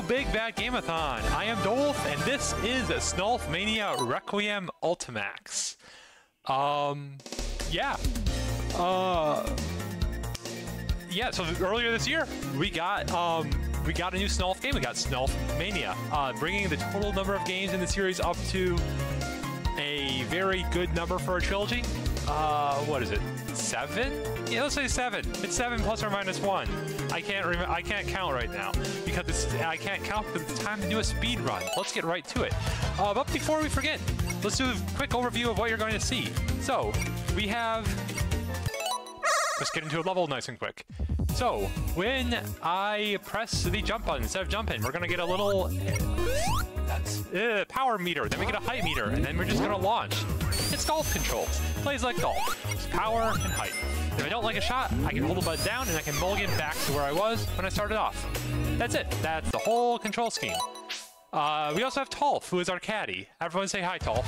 Big Bad Game-A-Thon. I am dowolff, and this is a Snolf Mania Requium Ultimax. Yeah. So earlier this year, we got a new Snolf game. We got Snolf Mania, bringing the total number of games in the series up to a very good number for a trilogy. What is it? 7? Yeah, let's say 7. It's 7 plus or minus 1. I can't count right now because I can't count because it's time to do a speed run. Let's get right to it. But before we forget, let's do a quick overview of what you're going to see. So we have. Let's get into a level nice and quick. So when I press the jump button instead of jumping, we're gonna get a little power meter. Then we get a height meter, and then we're just gonna launch. It's golf controls. Plays like golf. It's power and height. If I don't like a shot, I can hold the button down and I can mulligan back to where I was when I started off. That's it. That's the whole control scheme. We also have dowolff, who is our caddy. Everyone say hi, dowolff.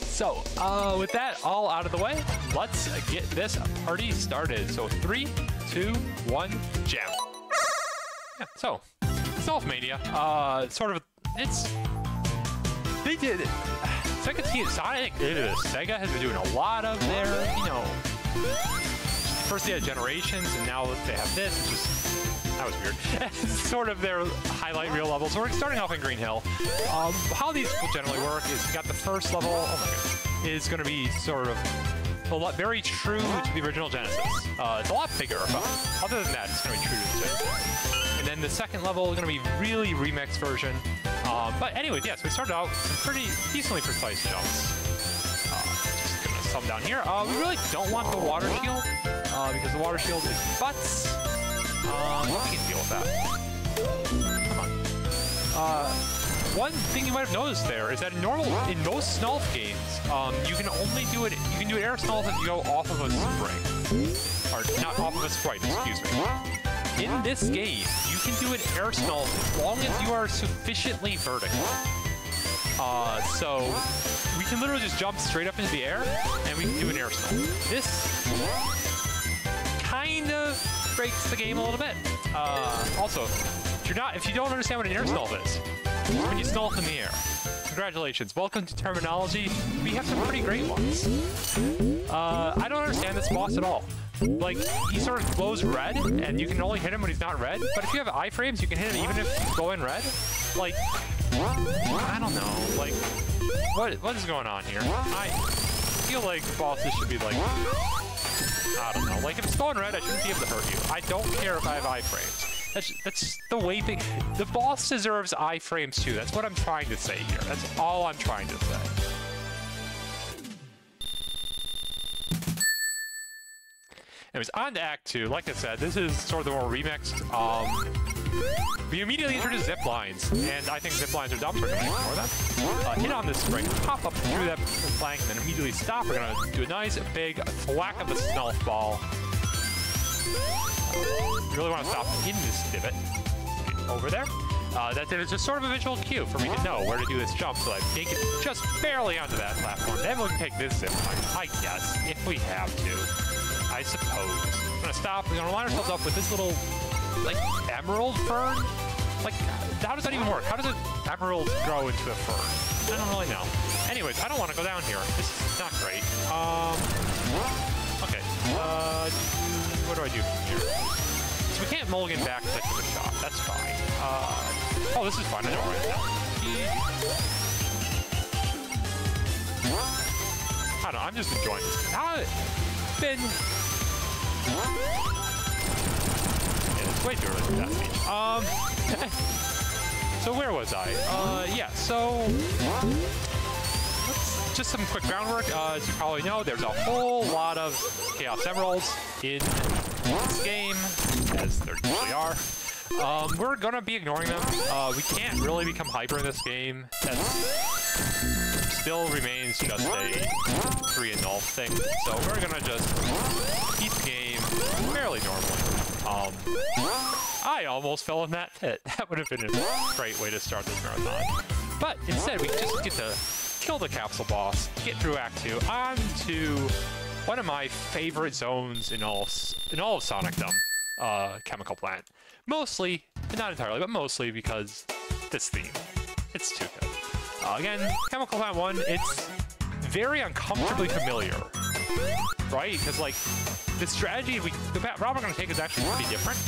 So, with that all out of the way, let's get this party started. So 3, 2, 1, jam. Yeah, so, Snolf Mania, they did it. Sega Team Sonic, Sega has been doing a lot of their, first they had Generations, and now they have this. It's just, that was weird. It's sort of their highlight reel level. So we're starting off in Green Hill. How these will generally work is you got the first level, oh my goodness, is going to be sort of very true to the original Genesis. It's a lot bigger, but other than that, it's going to be true to the Genesis. And then the second level is going to be really remixed version. But anyways, yes, we started out some pretty decently precise jumps. Just going to sum down here. We really don't want the water shield, because the water shield is butts. We can deal with that. Come on. One thing you might have noticed there is that in most Snolf games, you can only do it. You can do air Snolf if you go off of a spring, or not off of a sprite. Excuse me. In this game, you can do an air Snolf as long as you are sufficiently vertical. So we can literally just jump straight up into the air, and we can do an air Snolf. This kind of breaks the game a little bit. Also, if you don't understand what an air Snolf is, it's when you Snolf in the air. Congratulations, welcome to terminology. We have some pretty great ones. I don't understand this boss at all. Like, he sort of glows red, and you can only hit him when he's not red. But if you have iframes, you can hit him even if you go in red. Like, I don't know. Like, what is going on here? I feel like bosses should be like, I don't know. Like, if it's going red, I shouldn't be able to hurt you. I don't care if I have iframes. That's the way the boss deserves iframes too. That's what I'm trying to say here. That's all I'm trying to say. Anyways, on to Act 2. Like I said, this is sort of the more remixed. We immediately introduce zip lines, and I think zip lines are dumb, so we're going to ignore them. Hit on this spring, pop up through that flank, and then immediately stop. We're going to do a nice big thwack of the Snolf ball. You really want to stop in this divot. Get over there. That divot is just sort of a visual cue for me to know where to do this jump, so I make it just barely onto that platform. Then we can take this zip line, I guess, if we have to. I suppose. We're gonna stop. We're gonna line ourselves up with this little, like, emerald fern. Like, how does that even work? How does an emerald grow into a fern? I don't really know. Anyways, I don't want to go down here. This is not great. Okay. What do I do from here? So we can't mulligan back to the shot. That's fine. Oh, this is fun. I know where it is. I don't know. I'm just enjoying this. Yeah, it's way too early for that speech. So where was I? Yeah, so just some quick groundwork. As you probably know, there's a whole lot of Chaos Emeralds in this game, as there usually are. We're gonna be ignoring them. We can't really become hyper in this game. That still remains just a free and null thing. So we're gonna just keep the game fairly normally. I almost fell in that pit. That would have been a great way to start this marathon. But instead, we just get to kill the capsule boss, get through Act 2, on to one of my favorite zones in all of Sonicdom, Chemical Plant. Mostly, not entirely, but mostly because this theme. It's too good. Again, Chemical Plant 1, it's very uncomfortably familiar, right? Because, like, the strategy the route we're going to take is actually pretty different.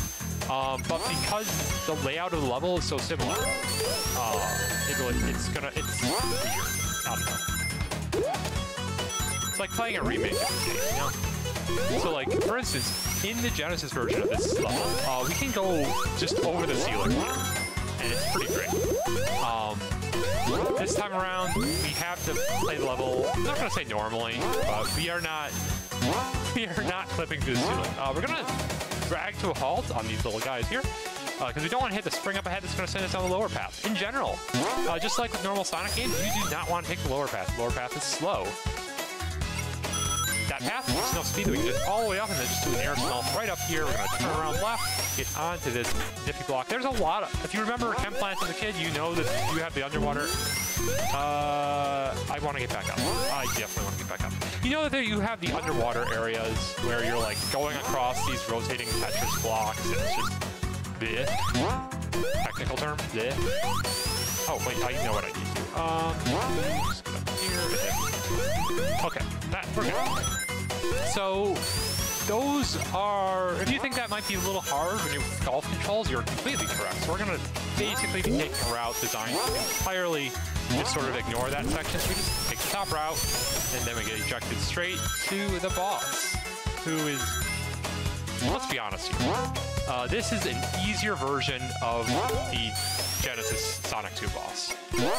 But because the layout of the level is so similar, it's weird. I don't know. It's like playing a remake of the game, you know? So, like, for instance, in the Genesis version of this level, we can go just over the ceiling here, and it's pretty great. This time around, we have to play the level, I'm not going to say normally, but we are not clipping through the ceiling. We're going to drag to a halt on these little guys here, because we don't want to hit the spring up ahead that's going to send us down the lower path. In general, just like with normal Sonic games, you do not want to take the lower path. The lower path is slow. That path, there's no speed that we can just all the way up and then just do an air Snolf right up here. We're going to turn around left, get onto this zippy block. There's a lot of, if you remember Chem Plants as a kid, you know that you have the underwater. I want to get back up. I definitely want to get back up. You know that you have the underwater areas where you're like going across these rotating Tetris blocks and it's just bleh. Technical term, bleh. Oh wait, I know what I need to. Just get up here. Okay, we're good. So those are, if you think that might be a little hard when you have golf controls, you're completely correct. So we're going to basically be taking a route designed to entirely just sort of ignore that section. So we just take the top route, and then we get ejected straight to the boss, who is, let's be honest here, this is an easier version of the Genesis Sonic 2 boss,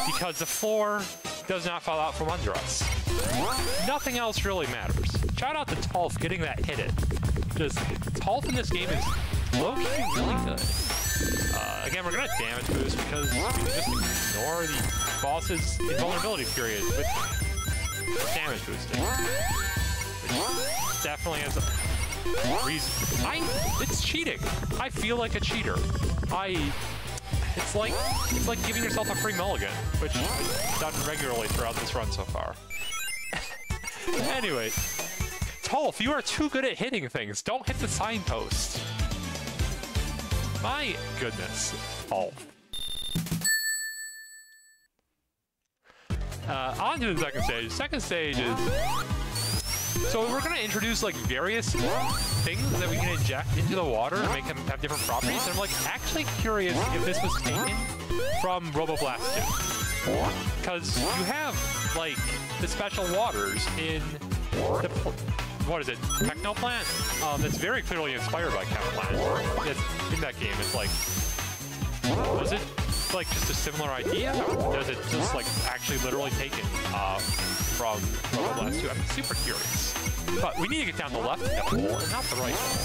because the floor does not fall out from under us. Nothing else really matters. Shout out to dowolff getting that hit it. Just, dowolff in this game is low-key really good. Again, we're going to damage boost because we can just ignore the boss's invulnerability period with damage boosting. Which definitely has a reason. It's cheating. I feel like a cheater. It's like giving yourself a free mulligan, which I've done regularly throughout this run so far. Anyway, dowolff, you are too good at hitting things. Don't hit the signpost. My goodness, dowolff. On to the second stage. Second stage is... So we're going to introduce like various things that we can inject into the water to make them have different properties. And I'm like actually curious if this was taken from Roboblast 2. Because you have like the special waters in the, what is it, Techno Plant? That's very clearly inspired by Chem Plant. It's in that game. It's like, was it like just a similar idea? Or was it just like actually literally taken from Roboblast 2? I'm super curious. But we need to get down the left hole and not the right hole.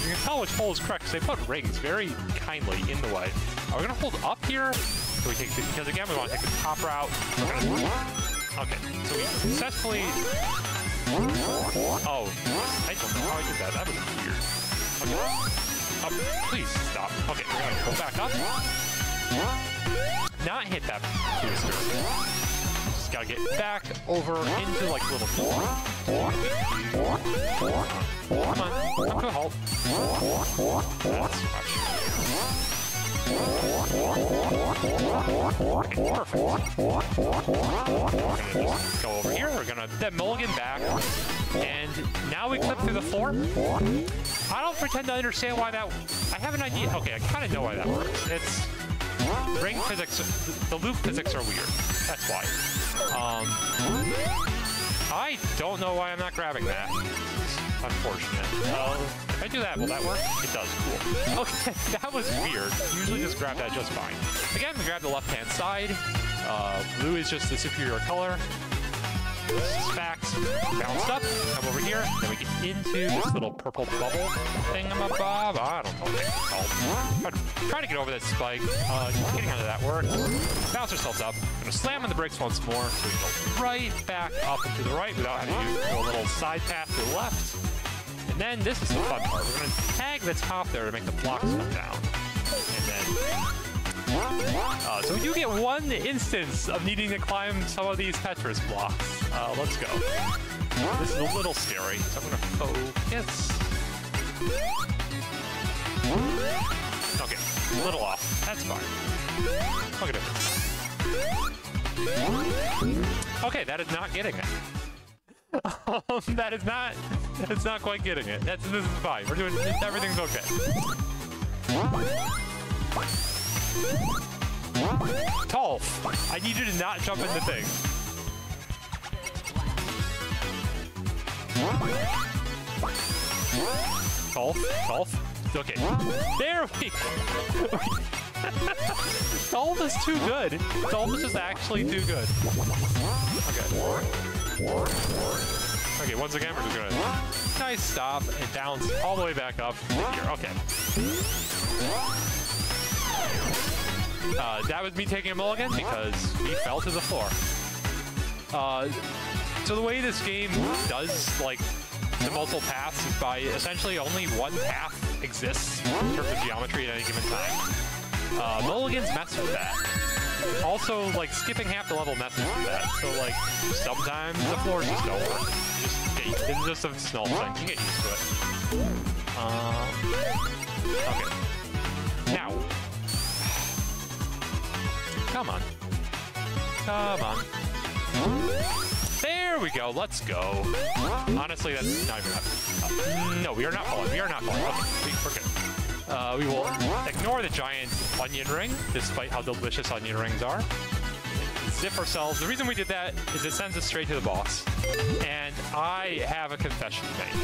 You can tell which hole is correct because they put rings very kindly in the way. Are we going to hold up here? So we take the, because again, we want to take the top route. Okay, so we successfully... Oh, I don't know how I did that. That was weird. Okay. Up, please stop. Okay, we're going to go back up. Not hit that booster. Just gotta get back over into like little floor. Come on, come to a halt. That's too much. Okay, perfect. We're gonna just go over here. We're gonna then mulligan back, and now we clip through the floor. I don't pretend to understand why that. I have an idea. Okay, I kind of know why that works. It's ring physics. The loop physics are weird. That's why. I don't know why I'm not grabbing that. Unfortunate. If I do that, will that work? It does. Cool. Okay, that was weird. Usually just grab that just fine. Again, we grab the left-hand side. Blue is just the superior color. This is facts. Bounced up. Come over here. Then we get into this little purple bubble thingamabob. I don't know what it's called. Trying to get over that spike. Getting under that works. Bounce ourselves up. Gonna slam on the brakes once more. So we go right back up and to the right without having to do a little side path to the left. And then this is the fun part. We're gonna tag the top there to make the blocks come down. And then... so we do get one instance of needing to climb some of these Tetris blocks. Let's go. This is a little scary, so I'm gonna focus. Okay, A little off. That's fine. Look at it. Okay, that is not getting it. It's not quite getting it. This is fine. We're doing, everything's okay. Dowolff, I need you to not jump in the thing. Dowolff. Okay. There we go. Dowolff is too good. Dowolff is just actually too good. Okay, once again, we're just gonna nice stop and bounce all the way back up here. Okay. That was me taking a mulligan because he fell to the floor. So the way this game does, like, the multiple paths is by essentially only one path exists in terms of geometry at any given time. Mulligans mess with that. Also, like, skipping half the level messes with that. So, like, sometimes the floors just don't work. It's just a Snolf thing. You get used to it. Okay. Now. Come on. Come on. There we go. Let's go. Honestly, that's not even happening. No, we are not falling. We are not falling. Okay, we're good. We will ignore the giant onion ring, despite how delicious onion rings are. Zip ourselves. The reason we did that is it sends us straight to the boss. And I have a confession to make.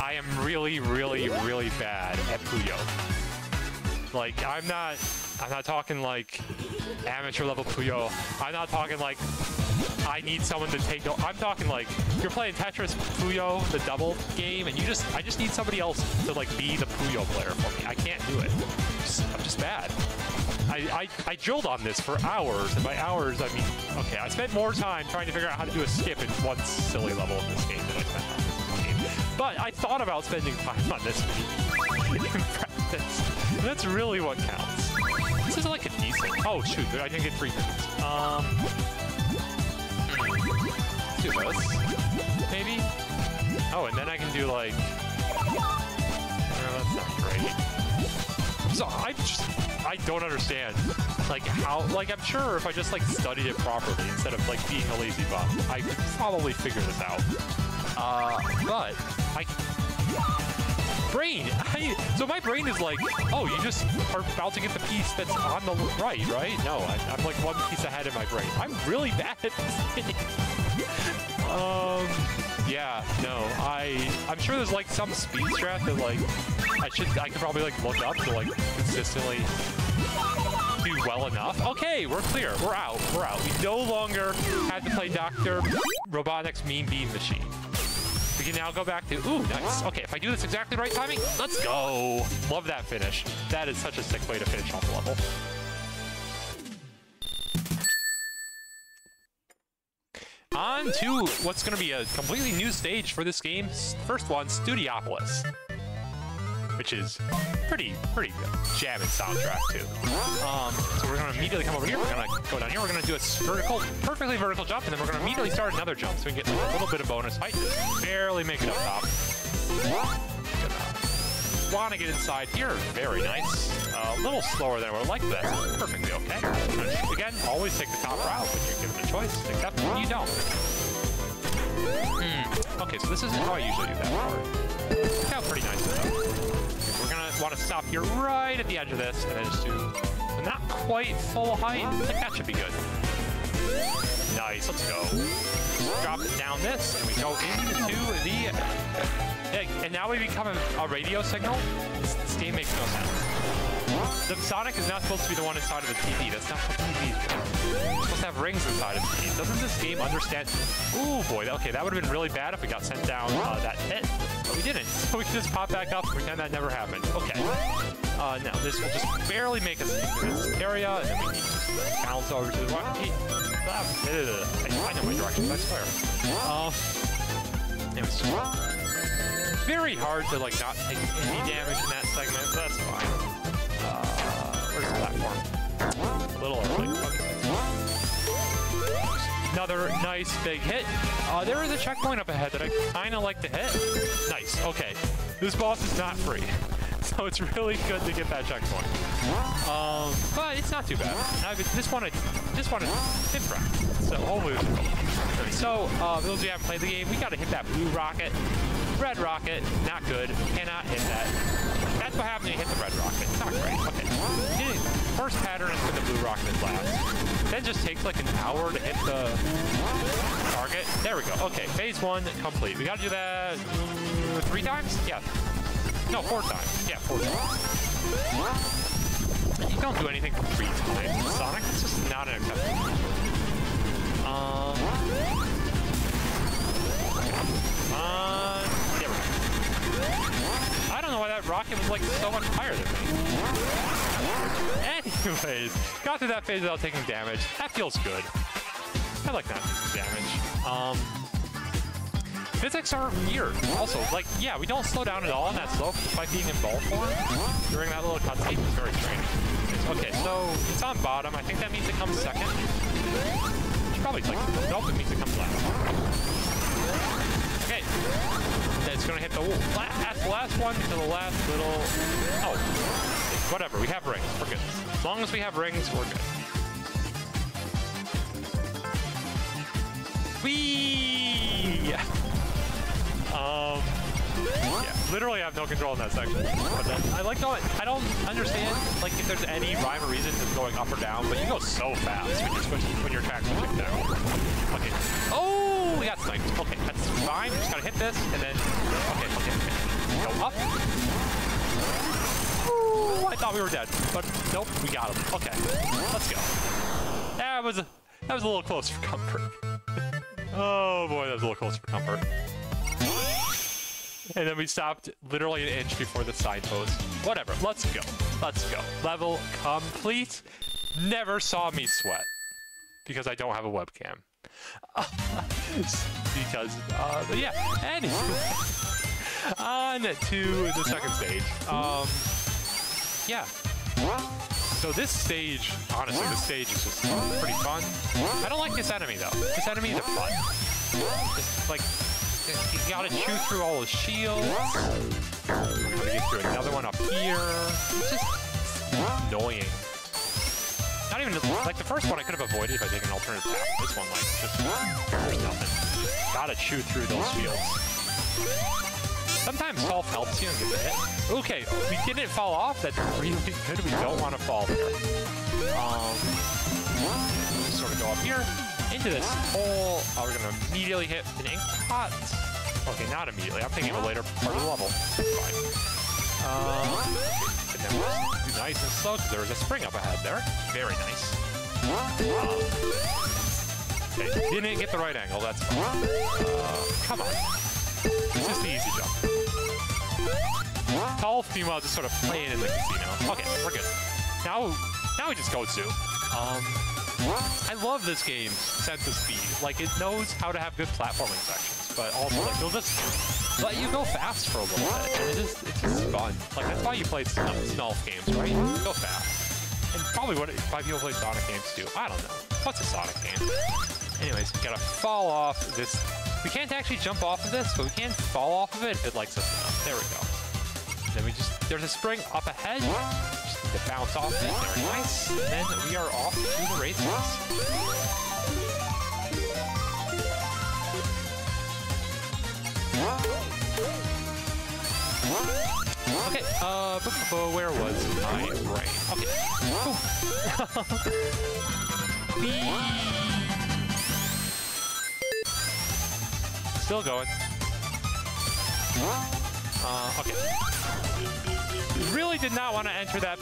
I am really, really, really bad at Puyo. Like, I'm not talking like amateur level Puyo. I'm not talking like I need someone to take. I'm talking like you're playing Tetris Puyo, the double game, and I just need somebody else to like be the Puyo player for me. I can't do it. I'm just bad. I drilled on this for hours, and by hours I mean, okay, I spent more time trying to figure out how to do a skip in one silly level in this game than I spent on this game. But I thought about spending time on this in practice. And that's really what counts. This is like a decent. Oh shoot, I didn't get 3 minutes. Let's do this. Maybe. Oh, and then I can do like. That's not great. So I don't understand, like how, like I'm sure if I just like studied it properly instead of like being a lazy bum, I could probably figure this out. But so my brain is like, oh, you just are about to get the piece that's on the right? No, I'm like one piece ahead in my brain. I'm really bad at this game. Yeah, no, I'm sure there's like some speed strat that like I could probably like look up to like consistently do well enough. Okay, we're clear. We're out. We no longer have to play Dr. Robotnik's Mean Bean Machine. We can now go back to, ooh, nice. Okay, if I do this exactly right timing, let's go. Love that finish. That is such a sick way to finish off the level. On to what's going to be a completely new stage for this game. First one, Studiopolis, which is pretty good. Jamming soundtrack too. So we're going to immediately come over here. We're going to go down here. We're going to do a perfectly vertical jump, and then we're going to immediately start another jump so we can get like a little bit of bonus height. Barely make it up top. Want to get inside here. Very nice. A little slower than I would like, but that's perfectly okay. Again, always take the top route when you're given a choice, except when you don't. Okay, so this isn't how I usually do that part. Look how pretty nice it is. We're going to want to stop here right at the edge of this, and then just do not quite full height. I think that should be good. Nice, let's go. Drop it down this, and we go into the... And now we become a radio signal? This game makes no sense. The Sonic is not supposed to be the one inside of the TV. That's not what TV is for. It's supposed to have rings inside of the TV. Doesn't this game understand? Ooh, boy. Okay, that would have been really bad if we got sent down that pit. But we didn't. So we can just pop back up and pretend that never happened. Okay. Now, this will just barely make us into this area, and then we need to bounce over to the right. I know my directions, I swear. It was just very hard to like not take any damage in that segment, but that's fine. Where's the platform? A little early. Okay. Another nice big hit. There is a checkpoint up ahead that I kind of like to hit. Nice. Okay. This boss is not free. So it's really good to get that checkpoint. But it's not too bad. I just want to hit practice. So hopefully this will go. So those of you who haven't played the game, we got to hit that blue rocket. Red rocket, not good. Cannot hit that. That's what happens when you hit the red rocket. It's not great. Okay. First pattern is when the blue rocket is last. Then just takes like an hour to hit the target. There we go. Okay, phase 1 complete. We gotta do that 3 times? Yeah. No, 4 times. Yeah, 4 times. You don't do anything for 3 times in Sonic. It's just not an acceptable. There we go. I don't know why that rocket was like so much higher than me. Anyways, got through that phase without taking damage. That feels good. I like not taking damage. Physics are weird. Also, like, yeah, we don't slow down at all in that slope despite being in ball form during that little cutscene. It's very strange. Okay, so it's on bottom. I think that means it comes second. It's probably like, nope, it means it comes last. Okay. It's gonna hit the last one to the last little. Oh, whatever. We have rings. We're good. As long as we have rings, we're good. Whee! Yeah, literally I have no control in that section. But then, I like how I don't understand like if there's any rhyme or reason to going up or down, but you go so fast when your track's switching down. Okay. Oh, we got sniped. Okay, that's fine. Just gotta hit this and then okay. Go up. Ooh, I thought we were dead, but nope, we got him. Okay, let's go. That was a little close for comfort. Oh boy, that was a little close for comfort. And then we stopped literally an inch before the signpost. Whatever, let's go. Let's go. Level complete. Never saw me sweat. Because I don't have a webcam. But yeah, anyway. On to the second stage. Yeah. So this stage, honestly, this stage is just pretty fun. I don't like this enemy, though. This enemy is a butt. It's like, you gotta chew through all his shields. We're gonna get through another one up here. It's just annoying. Not even, like the first one I could have avoided if I take an alternative path. This one, like, just, there's nothing. Gotta chew through those shields. Sometimes Snolf helps you and gets a hit. Okay, we didn't fall off. That's really good. We don't want to fall there. Just sort of go up here into this hole. We're gonna immediately hit an ink pot. Okay, not immediately. I'm thinking of a later part of the level. Fine. And then we'll do nice and slow because there was a spring up ahead there. Very nice. Okay, didn't get the right angle. That's fine. Come on. This is the easy jump. Dowolff, meanwhile, just sort of playing in the casino. Okay, we're good. Now we just go to. I love this game's sense of speed. Like, it knows how to have good platforming sections, but also, like, they'll just let you go fast for a little bit, and it's just fun. Like, that's why you play Snolf games, right? Go fast. And probably why people play Sonic games too. I don't know. What's a Sonic game? Anyways, we gotta fall off this. We can't actually jump off of this, but we can fall off of it if it likes us enough. There we go. Then we there's a spring up ahead. Just need to bounce off it. Very nice. And then we are off to the races. Okay, where was my brain? Okay. Still going. Okay. Really did not want to enter that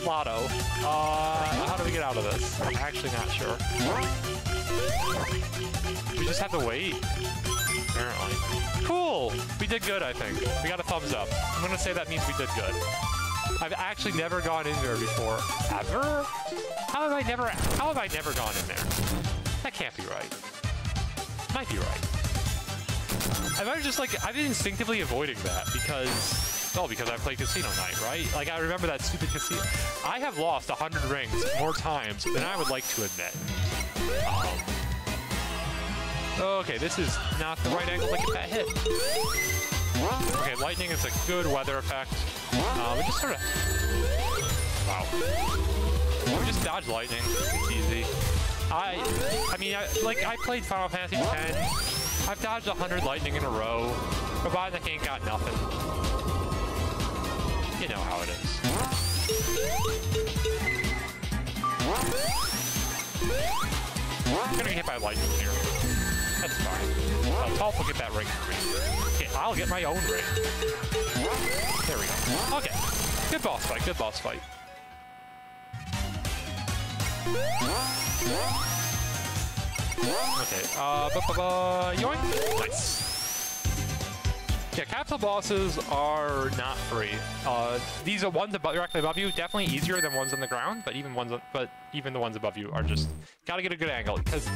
lotto. How do we get out of this? I'm actually not sure. We just have to wait, apparently. Cool! We did good, I think. We got a thumbs up. I'm gonna say that means we did good. I've actually never gone in there before. Ever? How have I never gone in there? That can't be right. Might be right. I've been instinctively avoiding that because I played Casino Night, right? Like, I remember that stupid casino. I have lost 100 rings more times than I would like to admit. Okay, this is not the right angle to get that hit. Okay, lightning is a good weather effect. We just sort of... Wow. We just dodge lightning. It's easy. I mean, I played Final Fantasy X. I've dodged 100 lightning in a row. But by the game, got nothing. You know how it is. I'm gonna get hit by lightning here. That's fine. Dowolff will get that ring for me. Okay, I'll get my own ring. There we go. Okay. Good boss fight. Good boss fight. Okay. Yoink. Nice. Yeah, capsule bosses are not free. These are ones directly above you, definitely easier than ones on the ground, but even the ones above you are just gotta get a good angle because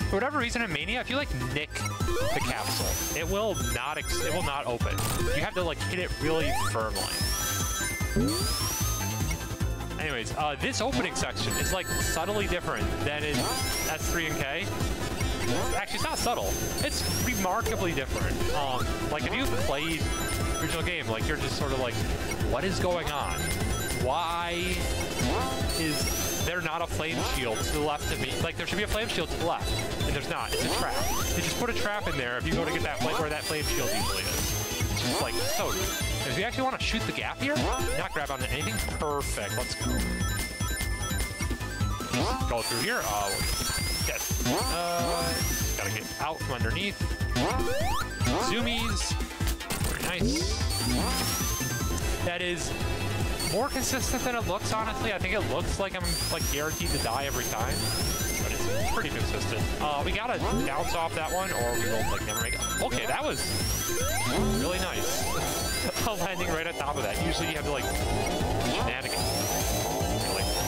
for whatever reason in Mania, if you like nick the capsule, it will not open. You have to like hit it really firmly. Anyways, this opening section is like subtly different than in S3 and K. Actually, it's not subtle. It's remarkably different. Like, if you've played the original game, like, you're just sort of like, what is going on? Why is there not a flame shield to the left of me? Like, there should be a flame shield to the left, and there's not. It's a trap. They just put a trap in there if you go to get that flame, where that flame shield usually is. It's just like, so, if you actually want to shoot the gap here, not grab onto anything, perfect. Let's go. Just go through here. Yes. Gotta get out from underneath. Zoomies. Very nice. That is more consistent than it looks, honestly. I think it looks like I'm like guaranteed to die every time, but it's pretty consistent. We gotta bounce off that one, or we will like never make it. Okay, that was really nice. Landing right on top of that. Usually you have to like shenanigans.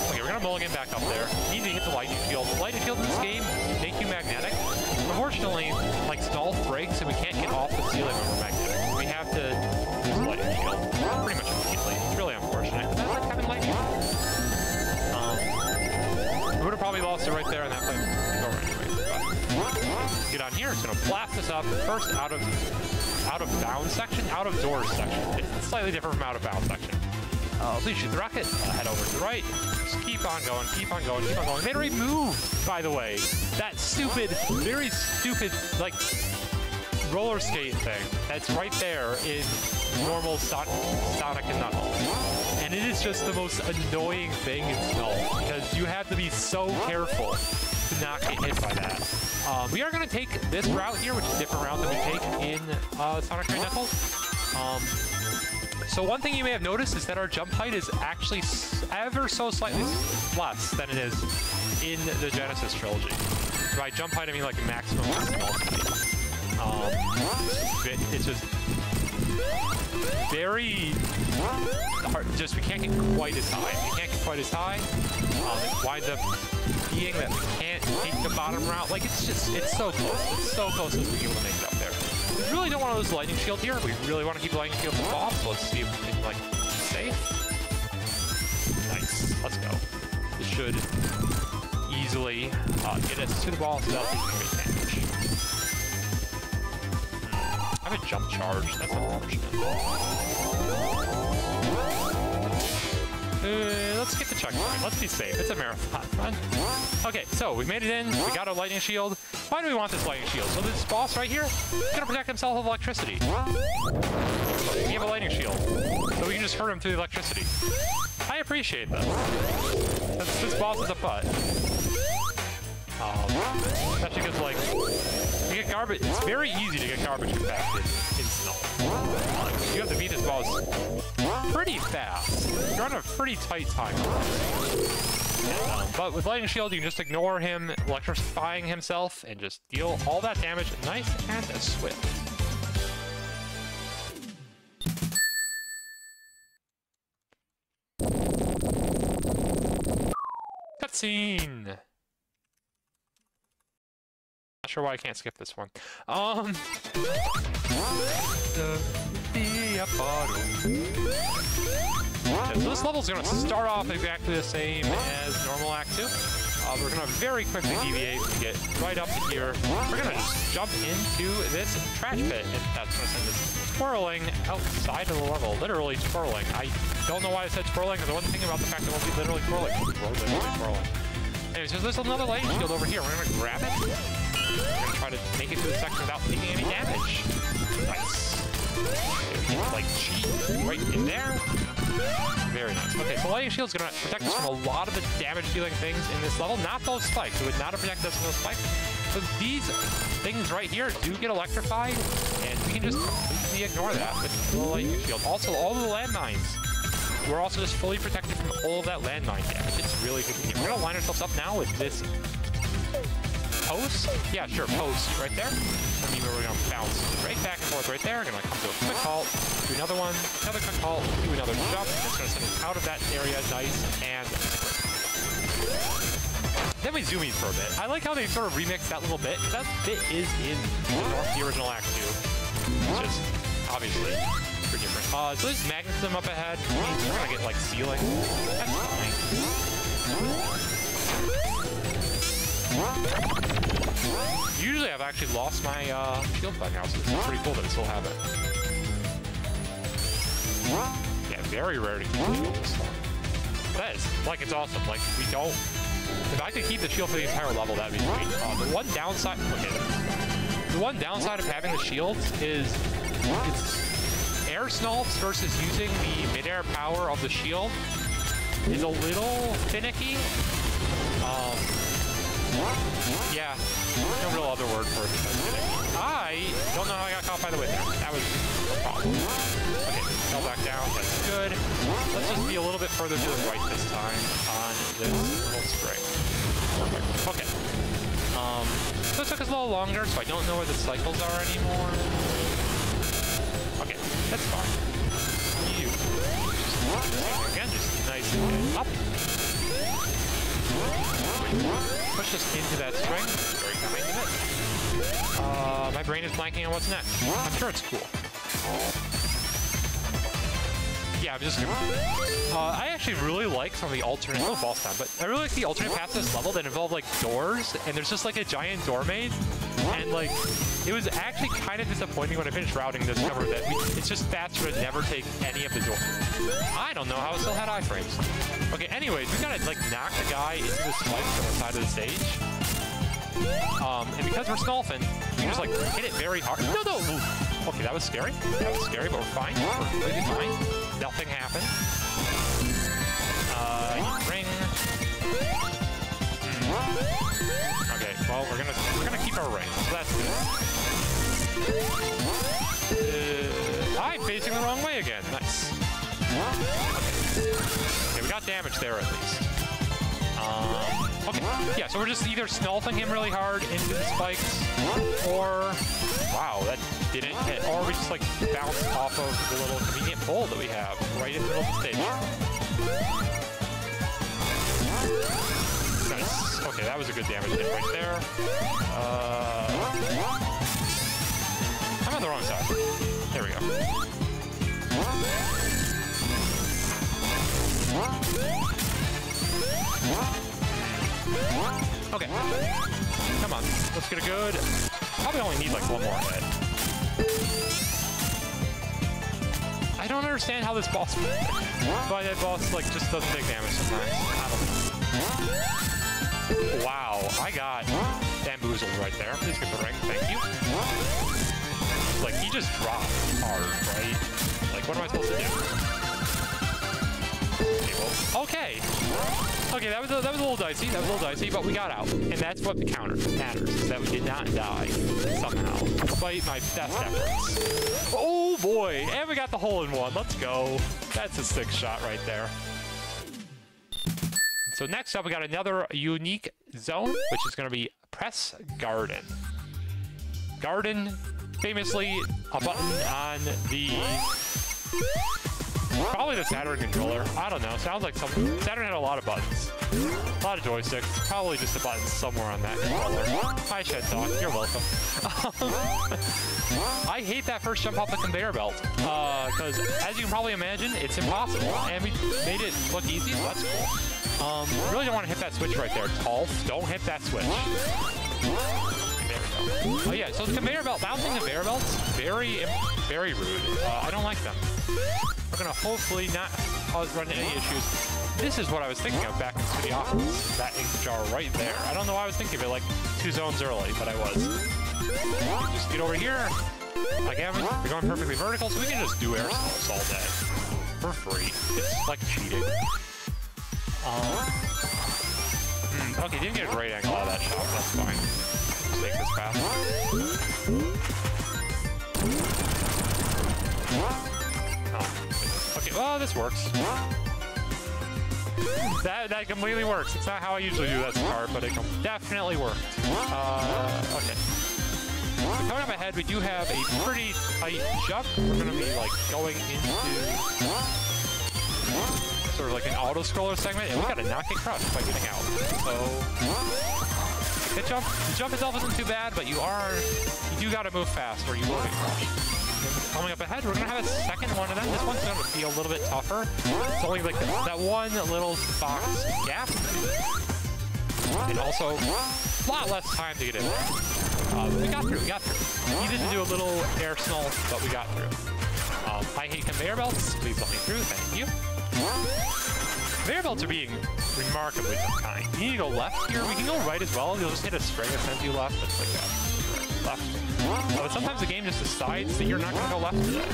Okay, we're gonna mulligan back up there. You need to hit the lightning shield. The lightning shield in this game make you magnetic. Unfortunately, like Snolf breaks and we can't get off the ceiling when we're magnetic. We have to use lightning shield pretty much immediately. It's really unfortunate. I like having lightning. We would have probably lost it right there in that flame. Over anyways. Get on here. It's gonna blast us up first out of bounds section, out of doors section. It's slightly different from out of bounds section. Please shoot the rocket. Head over to the right. Just keep on going, keep on going, keep on going. They removed, by the way, that stupid, very stupid, like, roller skate thing that's right there in normal Sonic and Knuckles. And it is just the most annoying thing in Snolf, because you have to be so careful to not get hit by that. We are going to take this route here, which is a different route than we take in Sonic and Knuckles. So one thing you may have noticed is that our jump height is actually ever so slightly less than it is in the Genesis trilogy. By jump height, I mean like a maximum small speed. It's just very hard. Just we can't get quite as high. We can't get quite as high. It winds up being that we can't take the bottom route. Like it's so close. It's so close as being able to make it up there. We really don't want to lose the lightning shield here. We really want to keep the lightning shield off. So let's see if we can like be safe. Nice. Let's go. This should easily get us to the ball so that'll take great damage. I have a jump charge. That's unfortunate. Let's get the checkpoint. Let's be safe. It's a marathon, man. Okay, so we made it in. We got our lightning shield. Why do we want this lightning shield? So this boss right here is gonna protect himself with electricity. We have a lightning shield, so we can just hurt him through the electricity. I appreciate this. This boss is a butt. Especially because, like, you get garbage. It's very easy to get garbage compacted in Snolf. You have to beat this boss pretty fast. You're on a pretty tight time. But with Lightning Shield, you can just ignore him electrifying himself and just deal all that damage nice and swift. Cutscene! Not sure why I can't skip this one. So this level's gonna start off exactly the same as normal Act 2. We're gonna very quickly deviate and get right up to here. We're gonna just jump into this trash pit, and that's gonna send us twirling outside of the level. Literally twirling. I don't know why I said twirling, because I wasn't thinking about the fact that we'll be literally twirling. We're literally twirling. Anyways, so there's another lightning shield over here. We're gonna grab it. We're gonna try to make it to the section without taking any damage. Nice. Like cheat right in there. Very nice. Okay, so lightning shield's gonna protect us from a lot of the damage-dealing things in this level. Not those spikes. It would not have protected us from those spikes. So these things right here do get electrified, and we can just completely ignore that with the lightning shield. Also, all the landmines. We're also just fully protected from all of that landmine damage. It's really convenient. We're gonna line ourselves up now with this post. Yeah, sure, post right there. I mean, we're gonna bounce right back and forth right there. We're gonna come to a quick halt, do another one, another quick halt, do another jump. That's gonna send us out of that area nice and then we zoom in for a bit. I like how they sort of remixed that little bit. That bit is in the original Act 2. It's just obviously pretty different. So there's magnetism up ahead. We're gonna get like ceiling. That's fine. Usually I've actually lost my shield by now, so it's pretty cool that I still have it. Yeah, very rare to keep the shield this long. That is, like, it's awesome. Like, we don't... If I could keep the shield for the entire level, that'd be great. The one downside... Okay, the one downside of having the shields is it's air snolfs versus using the mid-air power of the shield is a little finicky. Yeah, no real other word for it besides finicky. I don't know how I got caught by the wind there. That was a problem. Okay, fell back down. That's good. Let's just be a little bit further to the right this time on this little spring. Perfect. Okay. So it took us a little longer, so I don't know where the cycles are anymore. Okay, that's fine. You. Again, just nice and up. Push us into that spring. Very kind of it. My brain is blanking on what's next. I'm sure it's cool. Yeah, I'm just gonna... I actually really like some of the alternate... Oh, boss time, but I really like the alternate paths to this level that involve, like, doors, and there's just, like, a giant door maze, and, like, it was actually kind of disappointing when I finished routing to discover that it's just faster to never take any of the doors. I don't know how it still had iframes. Okay, anyways, we gotta, like, knock the guy into the spikes on the side of the stage. And because we're snolfing, we can just, like, hit it very hard. No! Okay, that was scary. That was scary, but we're fine. We're completely fine. Nothing happened. Ring. Okay, well, we're gonna keep our ring. So that's good. I'm facing the wrong way again. Nice. Okay, we got damage there at least. Okay, yeah, so we're just either snolfing him really hard into the spikes, or... Wow, that didn't hit. Or we just, like, bounce off of the little convenient pole that we have right in the middle of the stage. Nice. Okay, that was a good damage hit right there. I'm on the wrong side. There we go. Okay. Come on. Let's get a good... Probably only need, like, one more hit. I don't understand how this boss... Why that boss, like, just doesn't take damage sometimes. I don't know. Wow. I got bamboozled right there. Please get the ring. Thank you. Like, he just dropped hard, right? Like, what am I supposed to do? Okay, well... Okay. Okay, that was a little dicey. That was a little dicey, but we got out. And that's what matters, is that we did not die somehow, despite my best efforts. Oh boy, and we got the hole-in-one. Let's go. That's a 6 shot right there. So next up, we got another unique zone, which is going to be Press Garden. Garden, famously a button on the... Probably the Saturn controller. I don't know. Sounds like Saturn had a lot of buttons. A lot of joysticks. Probably just a button somewhere on that controller. Hi, Shed Talk. You're welcome. I hate that first jump off the conveyor belt. Because, as you can probably imagine, it's impossible. And we made it look easy, so that's cool. Really don't want to hit that switch right there. Dowolff, don't hit that switch. There we go. Oh yeah, so the conveyor belt, bouncing conveyor belts, very rude. I don't like them. We're gonna hopefully not run into any issues. This is what I was thinking of back into the office. That ink jar right there. I don't know why I was thinking of it like 2 zones early, but I was. Just get over here. Again, we're going perfectly vertical, so we can just do air snolfs all day. For free. It's like cheating. Okay, didn't get a great angle out of that shot, but that's fine. Just take this path. Oh. Okay, well, this works. That completely works. It's not how I usually do that part, but it definitely worked. Okay. So coming up ahead, we do have a pretty tight jump. We're going to be, like, going into sort of like an auto-scroller segment, and we got to not get crushed by getting out. So, the jump itself isn't too bad, but you do got to move fast or you will get crushed. Coming up ahead, we're going to have a second one of them. This one's going to be a little bit tougher. It's only like that one little box gap. And also, a lot less time to get in there. We got through. Needed to do a little air snolf, but we got through. I hate conveyor belts. Please let me through. Thank you. Conveyor belts are being remarkably unkind. You need to go left here. We can go right as well. You'll just hit a string that sends you left. It's like that. Left. But sometimes the game just decides that you're not going to go left today.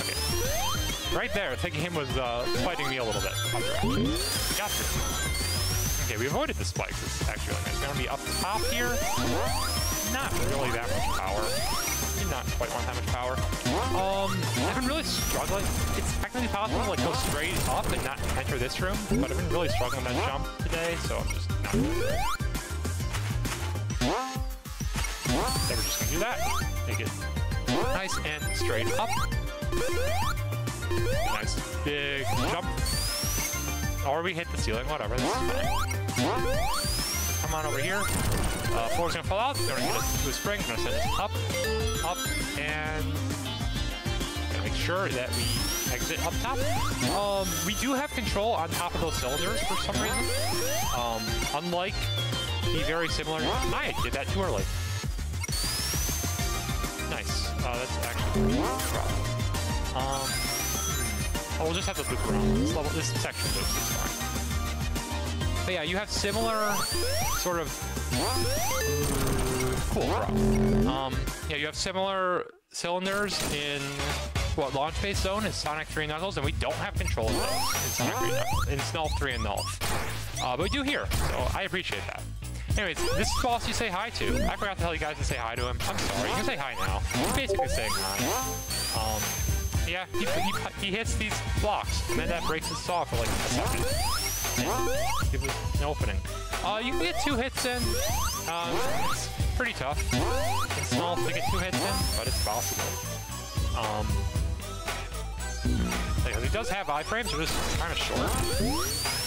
Okay. Right there, thinking him was fighting me a little bit. Got through. Okay, we avoided the spikes. It's actually really nice. We're going to be up top here. Not really that much power. Did not quite want that much power. I've been really struggling. It's technically possible to like go straight up and not enter this room, but I've been really struggling with that jump today, so I'm just not going to do it. So we're just going to do that. Make it nice and straight up. Nice big jump. Or we hit the ceiling, whatever, this is fine. Come on over here. Floor's gonna fall out, we're gonna get it to a spring, we're gonna send it up, and gonna make sure that we exit up top. We do have control on top of those cylinders for some reason. Unlike the very similar... I did that too early. Nice. That's actually rough. We'll just have to loop around. This section loops is fine. But yeah, you have similar sort of cool, bro. Yeah, you have similar cylinders in what launch-based zone is Sonic 3 and Knuckles, and we don't have control of those in Sonic 3 and Knuckles, in Snolf 3 and Dowolff. But we do here, so I appreciate that. Anyways, this is the boss you say hi to. I forgot to tell you guys to say hi to him. I'm sorry, you can say hi now. He's basically saying hi. Yeah, he hits these blocks, and then that breaks his saw for like a second. And it was an opening. You can get 2 hits in. It's pretty tough. It's small to get 2 hits in, but it's possible. He does have iframes, they're just kind of short.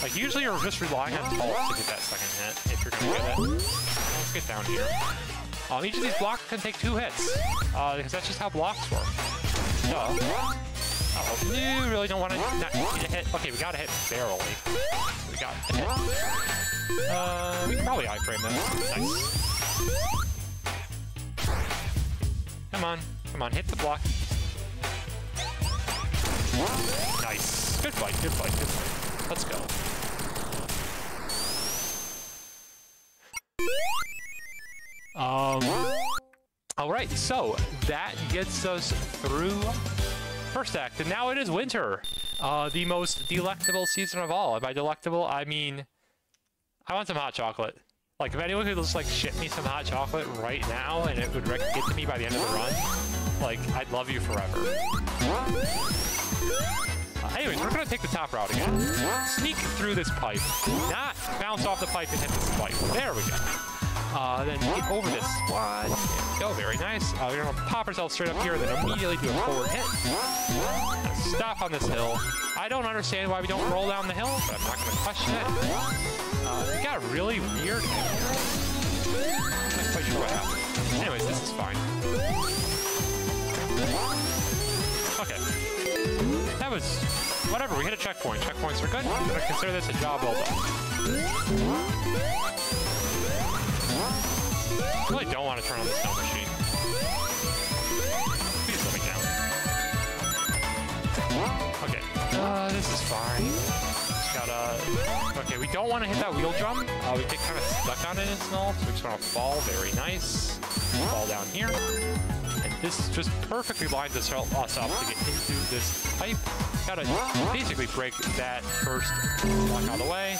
Like, usually you're just relying on Dowolff to get that second hit, if you're gonna get it. Let's get down here. Each of these blocks can take 2 hits, because that's just how blocks work. Uh-oh, you really don't want to not get a hit. Okay, we got a hit barely. We got a hit. We can probably iframe that. Nice. Come on, hit the block. Nice. Good fight. Let's go. Alright, so that gets us through first act, and now it is winter. The most delectable season of all. And by delectable, I mean, I want some hot chocolate. Like, if anyone could just, like, ship me some hot chocolate right now, and it would get to me by the end of the run, like, I'd love you forever. Anyways, we're gonna take the top route again. Sneak through this pipe. Not bounce off the pipe and hit this pipe. There we go. Then get over this one. There we go, very nice. We're gonna pop ourselves straight up here, then immediately do a forward hit. Stop on this hill. I don't understand why we don't roll down the hill, but I'm not gonna question it. We got a really weird angle. I'm not quite sure what happened. Anyways, this is fine. Okay. that was... Whatever, we hit a checkpoint. Checkpoints are good. I'm gonna consider this a job well done. I really don't want to turn on the snow machine. Please let me down. Okay, this is fine. Just gotta... Okay, we don't want to hit that wheel jump. We get kind of stuck on it in Snolf, so we just want to fall. Very nice. Fall down here. And this just perfectly lines us up to get into this pipe. Gotta basically break that first block out of the way.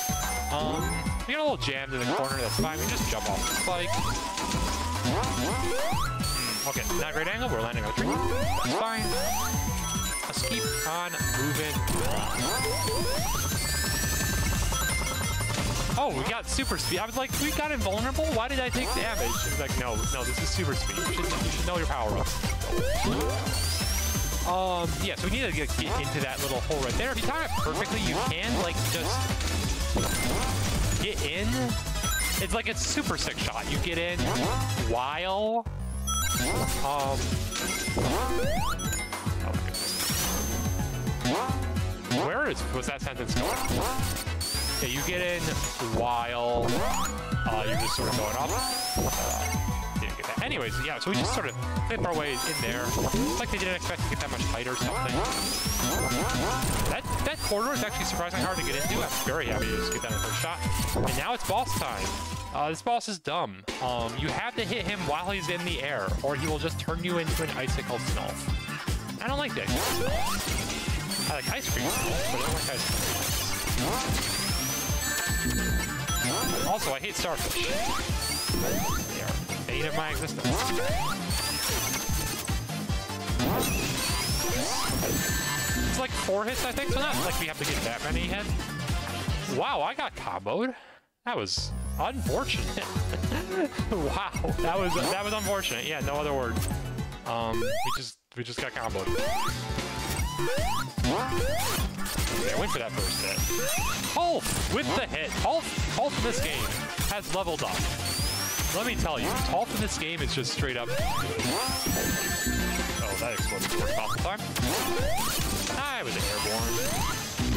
We got a little jammed in the corner, that's fine. We just jump off the spike. Okay, not a great angle, we're landing on the tree. That's fine. Let's keep on moving on. Oh, we got super speed. I was like, we got invulnerable? Why did I take damage? It was like, no, this is super speed. You should know your power-ups. Yeah, so we need to get into that little hole right there. If you time it perfectly, you can, like, just get in. It's like a super sick shot. You get in while... oh my goodness. Where was that sentence going? Yeah, you get in while you're just sort of going up. Didn't get that. Anyways, yeah, so we just sort of flip our way in there. It's like they didn't expect to get that much height or something. That corridor is actually surprisingly hard to get into. I'm very happy to just get that in the first shot. And now it's boss time. This boss is dumb. You have to hit him while he's in the air, or he will just turn you into an icicle Snolf. I don't like that. I like ice cream, but I don't like ice cream. Also, I hate starfish. They are the bane of my existence. It's like 4 hits, I think, so not like we have to get that many hits. Wow, I got comboed. That was unfortunate. Wow, that was unfortunate. Yeah, no other word. We just got comboed. Okay, I went for that first hit. Ulf with the hit. Ulf in this game has leveled up. Let me tell you, Ulf in this game is just straight up. Oh, that exploded for a couple time. I was airborne.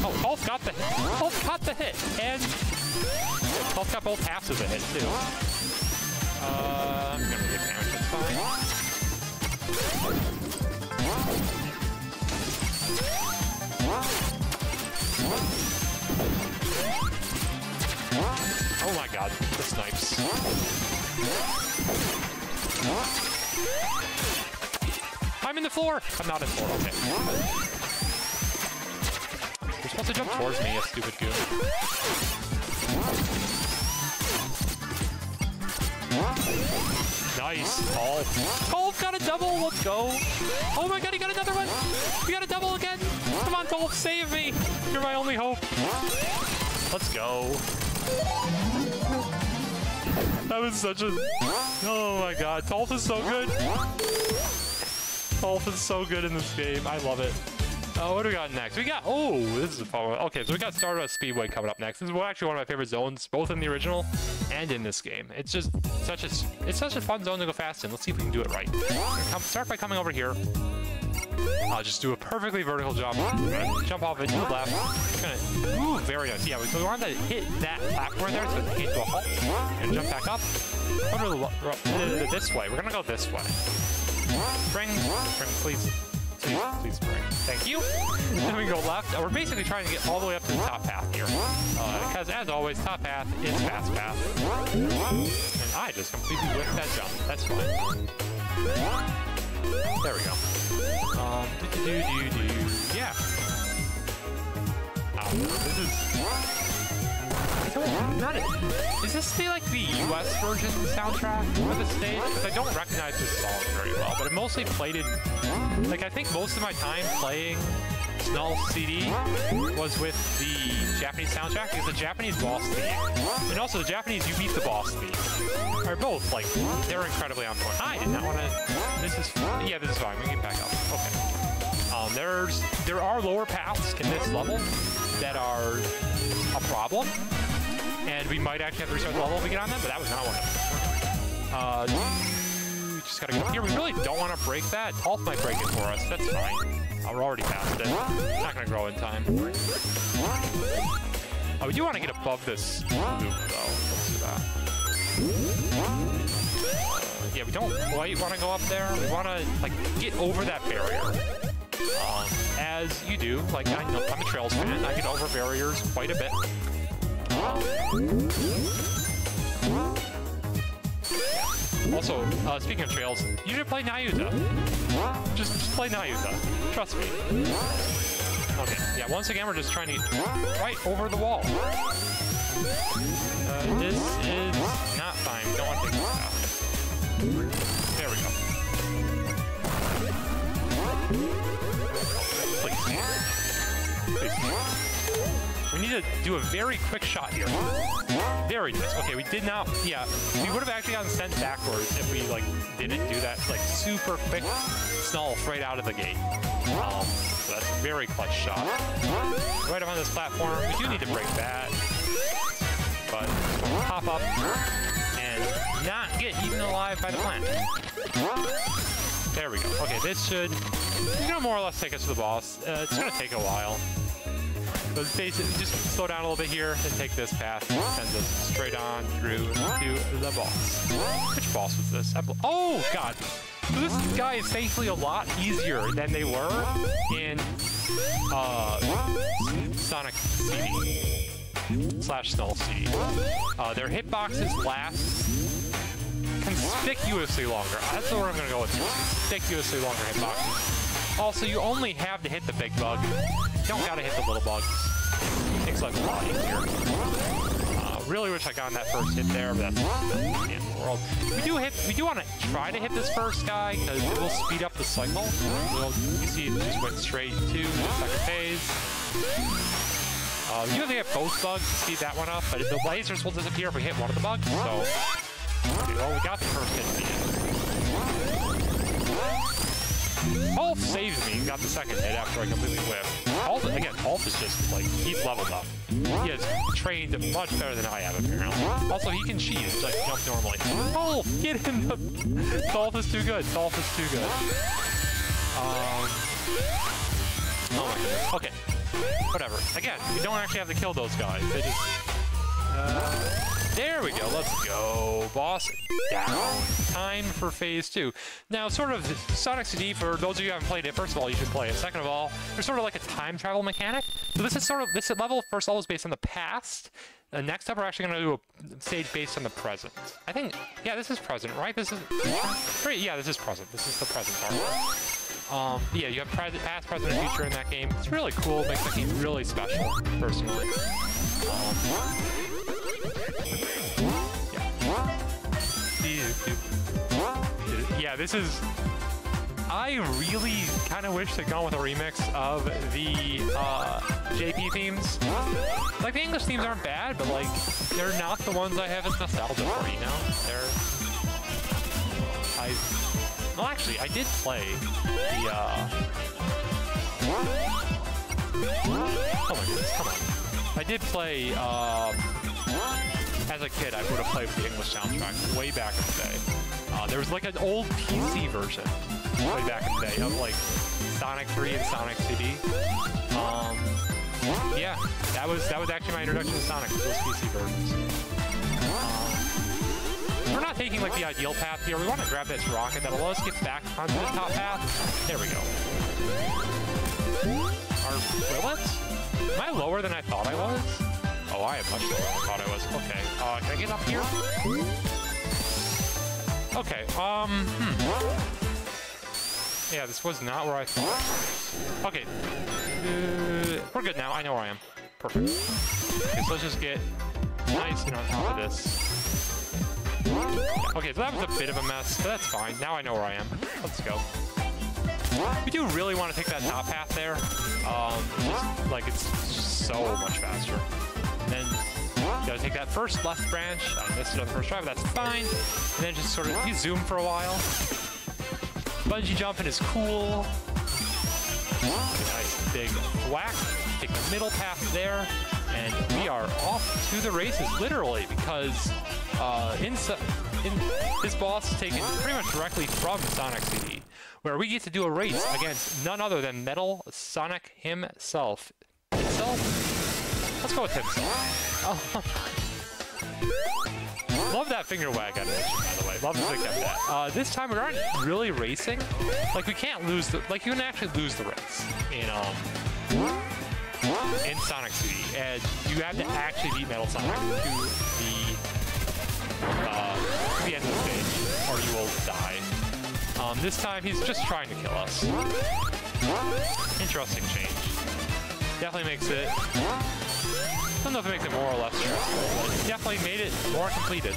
Oh, Ulf got the hit. Ulf got the hit, and Ulf got both halves of the hit too. I'm gonna get damage. That's fine. Oh my god, the snipes. I'm in the floor! I'm not in the floor, okay. You're supposed to jump towards me, you stupid goon. Nice, Ulf. Ulf got a double, let's go. Oh my god, he got another one. We got a double again. Come on, Ulf, save me. You're my only hope. Let's go. That was such a... Oh my god, Ulf is so good. Ulf is so good in this game. I love it. What do we got next? We got... Oh, this is a fun one. Okay, so we got Stardust Speedway coming up next. This is actually one of my favorite zones, both in the original and in this game. It's just such a fun zone to go fast in. Let's see if we can do it right. Start by coming over here. I'll just do a perfectly vertical jump. Jump off it to the left. Ooh, very nice. Yeah, so we want to hit that platform there so it hit to a halt. And jump back up. Go to this way. We're gonna go this way. Spring, please. Please spring. Thank you. Then we go left. We're basically trying to get all the way up to the top path here. Because as always, top path is fast path. And I just completely whiffed that jump. That's fine. There we go. Yeah. This is... Is this like the US version soundtrack for the stage? Because I don't recognize this song very well, but I mostly played it... Like, I think most of my time playing Snolf CD was with the Japanese soundtrack, because the Japanese boss theme, and also the Japanese You Beat the Boss theme, are both, like, they're incredibly on point. I did not want to... This is... Yeah, this is fine. We can get back up. Okay. There are lower paths in this level that are a problem, and we might actually have to restart the level if we get on them, but that was not one of them. just gotta get up here. We really don't want to break that. dowolff might break it for us. That's fine. We're already past it. It's not gonna grow in time. Oh, we do want to get above this loop, though. Let's do that. Yeah, we don't quite want to go up there. We want to, like, get over that barrier. As you do. Like, I'm a Trails fan. I get over barriers quite a bit. Also, speaking of Trails, you should play Nayuta. Just play Nayuta. Trust me. Okay, yeah, once again, we're just trying to get right over the wall. This is not fine. We don't want to take this out. There we go. Please. Please. We need to do a very quick shot here. Very nice. Okay, we did not... Yeah, we would have actually gotten sent backwards if we, like, didn't do that, like, super quick Snolf right out of the gate. So that's a very clutch shot. Right up on this platform. We do need to break that. But pop up and not get eaten alive by the plant. There we go. Okay, this should, more or less take us to the boss. It's going to take a while. So basically, just slow down a little bit here and take this path. Sends us straight on through to the boss. Which boss was this? Oh, God. So this guy is thankfully a lot easier than they were in Sonic CD / Snolf CD. Their hitboxes last conspicuously longer. That's what I'm going to go with. Conspicuously longer hitboxes. Also, you only have to hit the big bug. You don't got to hit the little bugs. It makes life a lot easier. Really wish I got on that first hit there, but that's not the end of the world. We do want to try to hit this first guy because it will speed up the cycle. You see, it just went straight to the second phase. You have to hit both bugs to speed that one up, but the lasers will disappear if we hit one of the bugs. So, okay, well, we got the first hit at the end. dowolff saved me and got the second hit after I completely whiffed. dowolff is just, like, he's leveled up. He has trained much better than I have, apparently. Also, he can cheat, like, jump normally. dowolff, get him! dowolff is too good. dowolff is too good. Oh my goodness. Okay. Whatever. Again, we don't actually have to kill those guys. They just... there we go. Let's go. Boss down. Time for phase 2. Now, sort of, Sonic CD, for those of you who haven't played it, first of all, you should play it. Second of all, there's sort of like a time travel mechanic. So this is sort of, this level, first level is based on the past. Next up, we're actually going to do a stage based on the present. I think, yeah, this is present, right? This is, yeah, this is present. This is the present part. Yeah, you have past, present, and future in that game. It's really cool. It makes that game really special, personally. Yeah, this is... I really kind of wish they'd gone with a remix of the JP themes. Like, the English themes aren't bad, but, like, they're not the ones I have as nostalgia for, you know? Well, actually, I did play the, oh my goodness, come on. I did play, as a kid, I would have played with the English soundtrack way back in the day. There was like an old PC version way back in the day of like Sonic 3 and Sonic CD. Yeah, that was actually my introduction to Sonic, those PC versions. We're not taking like the ideal path here. We want to grab this rocket that'll let us get back onto the top path. There we go. Our Willets? Am I lower than I thought I was? Oh, I am much lower than I thought I was. Okay, can I get up here? Okay, yeah, this was not where I thought. Okay, we're good now. I know where I am. Perfect. Okay, so let's just get nice and on top of this. Okay, so that was a bit of a mess, but that's fine. Now I know where I am. Let's go. We do really want to take that top path there. Just, like, it's just so much faster. And then you gotta take that first left branch. I missed it on the first try, but that's fine. And then just sort of zoom for a while. Bungee jumping is cool. Nice big whack. Take the middle path there. And we are off to the races, literally, because this boss is taken pretty much directly from Sonic CD, where we get to do a race against none other than Metal Sonic himself. Let's go with himself. Love that finger wag animation, by the way. Love that they kept that. This time we aren't really racing. Like, we can't lose the... Like, you can actually lose the race in Sonic CD. And you have to actually beat Metal Sonic to the end of the stage, or you will die. This time, he's just trying to kill us. Interesting change. Definitely makes it... I don't know if it makes it more or less stressful, but it definitely made it more completed.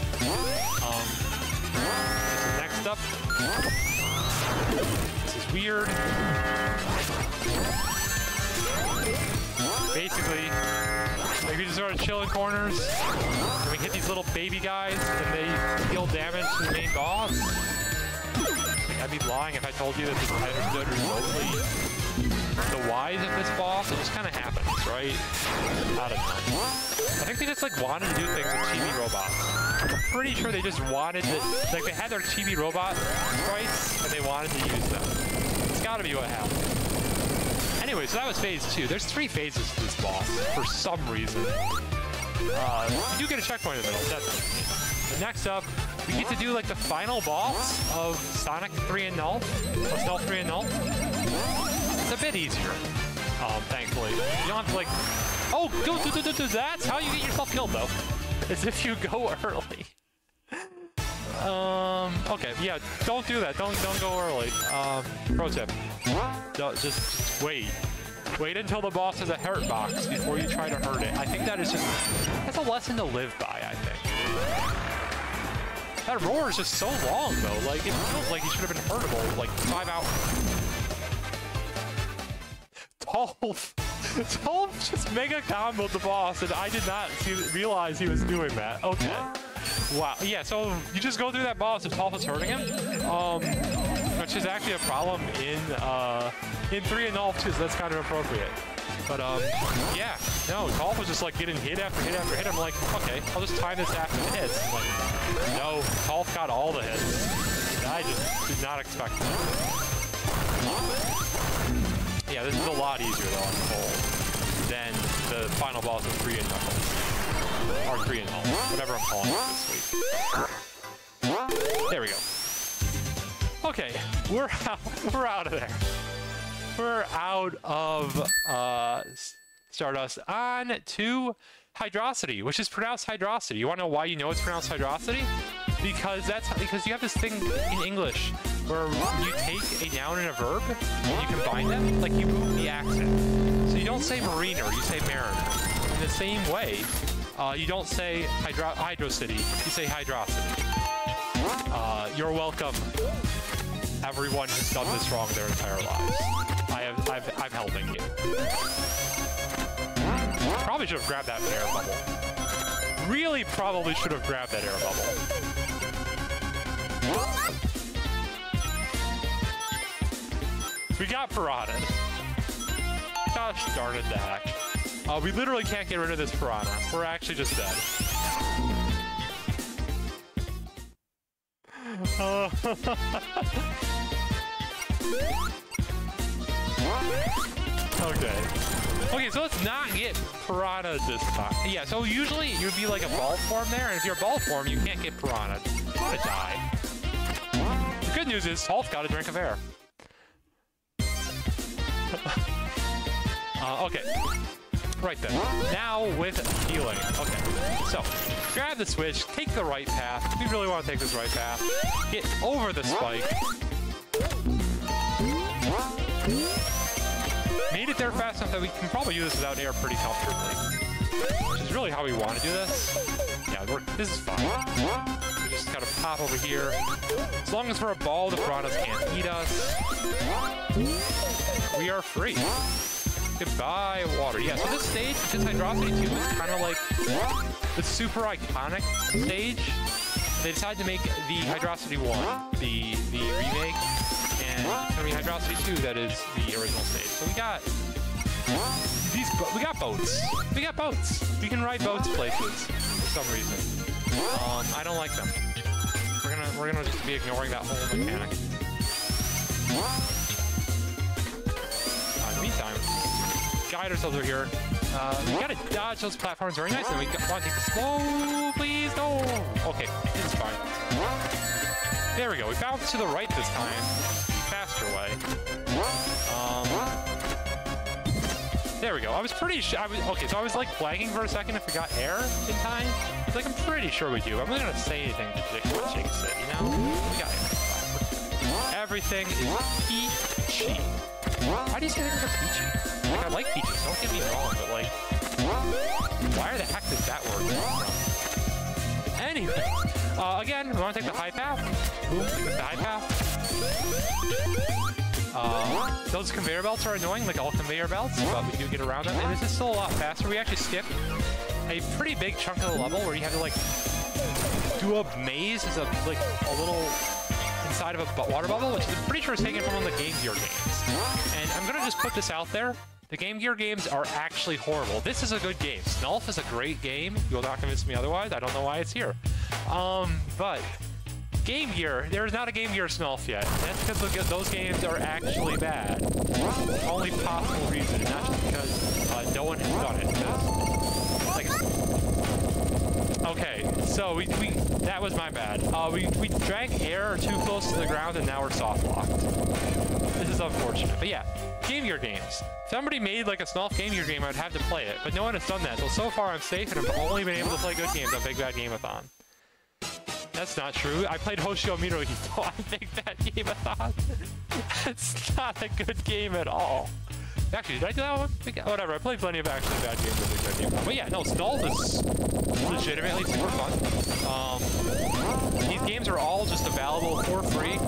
Next up. This is weird. Basically, like we just sort of chill in corners, and we hit these little baby guys, and they deal damage to the main boss. Like, I'd be lying if I told you that this I understood remotely the whys of this boss. It just kind of happens, right? I don't know. I think they just like wanted to do things with chibi robots. I'm pretty sure they just wanted to, like they had their chibi robot sprites and they wanted to use them. It's gotta be what happened. Anyway, so that was phase 2. There's 3 phases to this boss for some reason. You do get a checkpoint in the middle, definitely. But next up, we get to do like the final boss of Sonic 3 and Null. Snolf 3 and Null. It's a bit easier, thankfully. You don't have to like, oh, that's how you get yourself killed though. Is if you go early. Okay, yeah, don't do that. Don't go early. Pro tip. Just wait. Wait until the boss has a hurt box before you try to hurt it. I think that's a lesson to live by, I think. That roar is just so long though. Like, it feels like he should have been hurtable like 5 hours. dowolff just mega comboed the boss, and I did not realize he was doing that. Okay. Wow. Yeah, so you just go through that boss if dowolff is hurting him, which is actually a problem in 3 and Null too, so that's kind of appropriate. But, yeah. No, dowolff was just, like, getting hit after hit after hit. I'm like, okay, I'll just time this after the hits. I'm like, no, dowolff got all the hits. I just did not expect that. Yeah, this is a lot easier, though, on the whole, than the final boss of 3 and Knuckles. Or 3 and Null, whatever I'm calling it this week. There we go. Okay, we're out of there. We're out of Stardust. On to Hydrocity, which is pronounced Hydrocity. You want to know why you know it's pronounced Hydrocity? Because you have this thing in English where you take a noun and a verb and you combine them, like you move the accent. So you don't say mariner, you say mariner. In the same way, you don't say Hydrocity, you say Hydrocity. You're welcome, everyone who's done this wrong their entire lives. I'm helping you. Probably should have grabbed that air bubble. Really probably should have grabbed that air bubble. We got Piranha. Gosh darn it, the heck. We literally can't get rid of this Piranha. We're actually just dead. Okay, so let's not get Piranha this time. Yeah, so usually you'd be like a ball form there, and if you're a ball form, you can't get Piranha. You're gonna die. The good news is dowolff got a drink of air. Okay. Right then. Now with healing. Okay. So, grab the switch, take the right path. We really want to take this right path. Get over the spike. Made it there fast enough that we can probably use this without air pretty comfortably. Which is really how we want to do this. Yeah, this is fine. We just gotta pop over here. As long as we're a ball, the piranhas can't eat us. We are free. Goodbye, water. Yeah, so this stage, this Hydrocity 2, is kind of like the super iconic stage. They decided to make the Hydrocity 1, the remake, and it's gonna be Hydrocity 2 that is the original stage. So we got boats. We got boats. We can ride boats places for some reason. I don't like them. We're gonna just be ignoring that whole mechanic. In the meantime, guide ourselves over here. We gotta dodge those platforms very nice, and we want to take the slow, please, no. Okay, it's fine. There we go. We bounced to the right this time. Faster way. There we go. I was pretty sure. Okay, so I was like flagging for a second if we got air in time. It's like I'm pretty sure we do. I'm not gonna say anything to jinx it, you know? We got air. Everything is peachy. Why do you say things are peachy? Like, I like peaches, don't get me wrong, but like, why the heck does that word come from? Anyway, again, we want to take the high path. Boom, the high path. Those conveyor belts are annoying, like all conveyor belts, but we do get around them, and this is still a lot faster. We actually skip a pretty big chunk of the level where you have to like do a maze as a little inside of a water bubble, which I'm pretty sure is taken from one of the Game Gear games. And I'm gonna just put this out there. The Game Gear games are actually horrible. This is a good game. Snolf is a great game. You will not convince me otherwise. I don't know why it's here. But Game Gear, there is not a Game Gear Snolf yet. That's because those games are actually bad. The only possible reason, not just because no one has done it. Okay, so that was my bad. We drank air too close to the ground, and now we're soft locked. This is unfortunate, but yeah, Game Gear games. If somebody made like a Snolf Game Gear game, I'd have to play it, but no one has done that. So far I'm safe, and I've only been able to play good games on Big Bad Game-A-Thon. That's not true. I played Hoshio Mirohito on Big Bad Game-A-Thon. It's not a good game at all. Actually, did I do that one? Whatever, I played plenty of actually bad games on Big Bad Game-A-Thon. But yeah, no, Snolf is legitimately super fun. These games are all just available for free.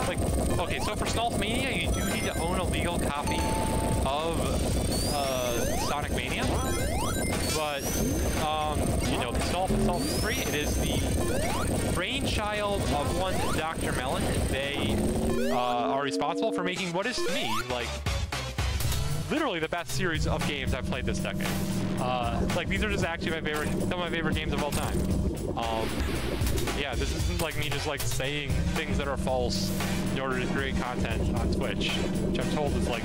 Like, okay, so for Snolf Mania, you do need to own a legal copy of Sonic Mania. But, you know, Snolf itself is free. It is the brainchild of one Dr. Melon. They are responsible for making what is, to me, like, literally the best series of games I've played this decade. Like, these are just actually some of my favorite games of all time. Yeah, this isn't like me just like saying things that are false in order to create content on Twitch, which I'm told is like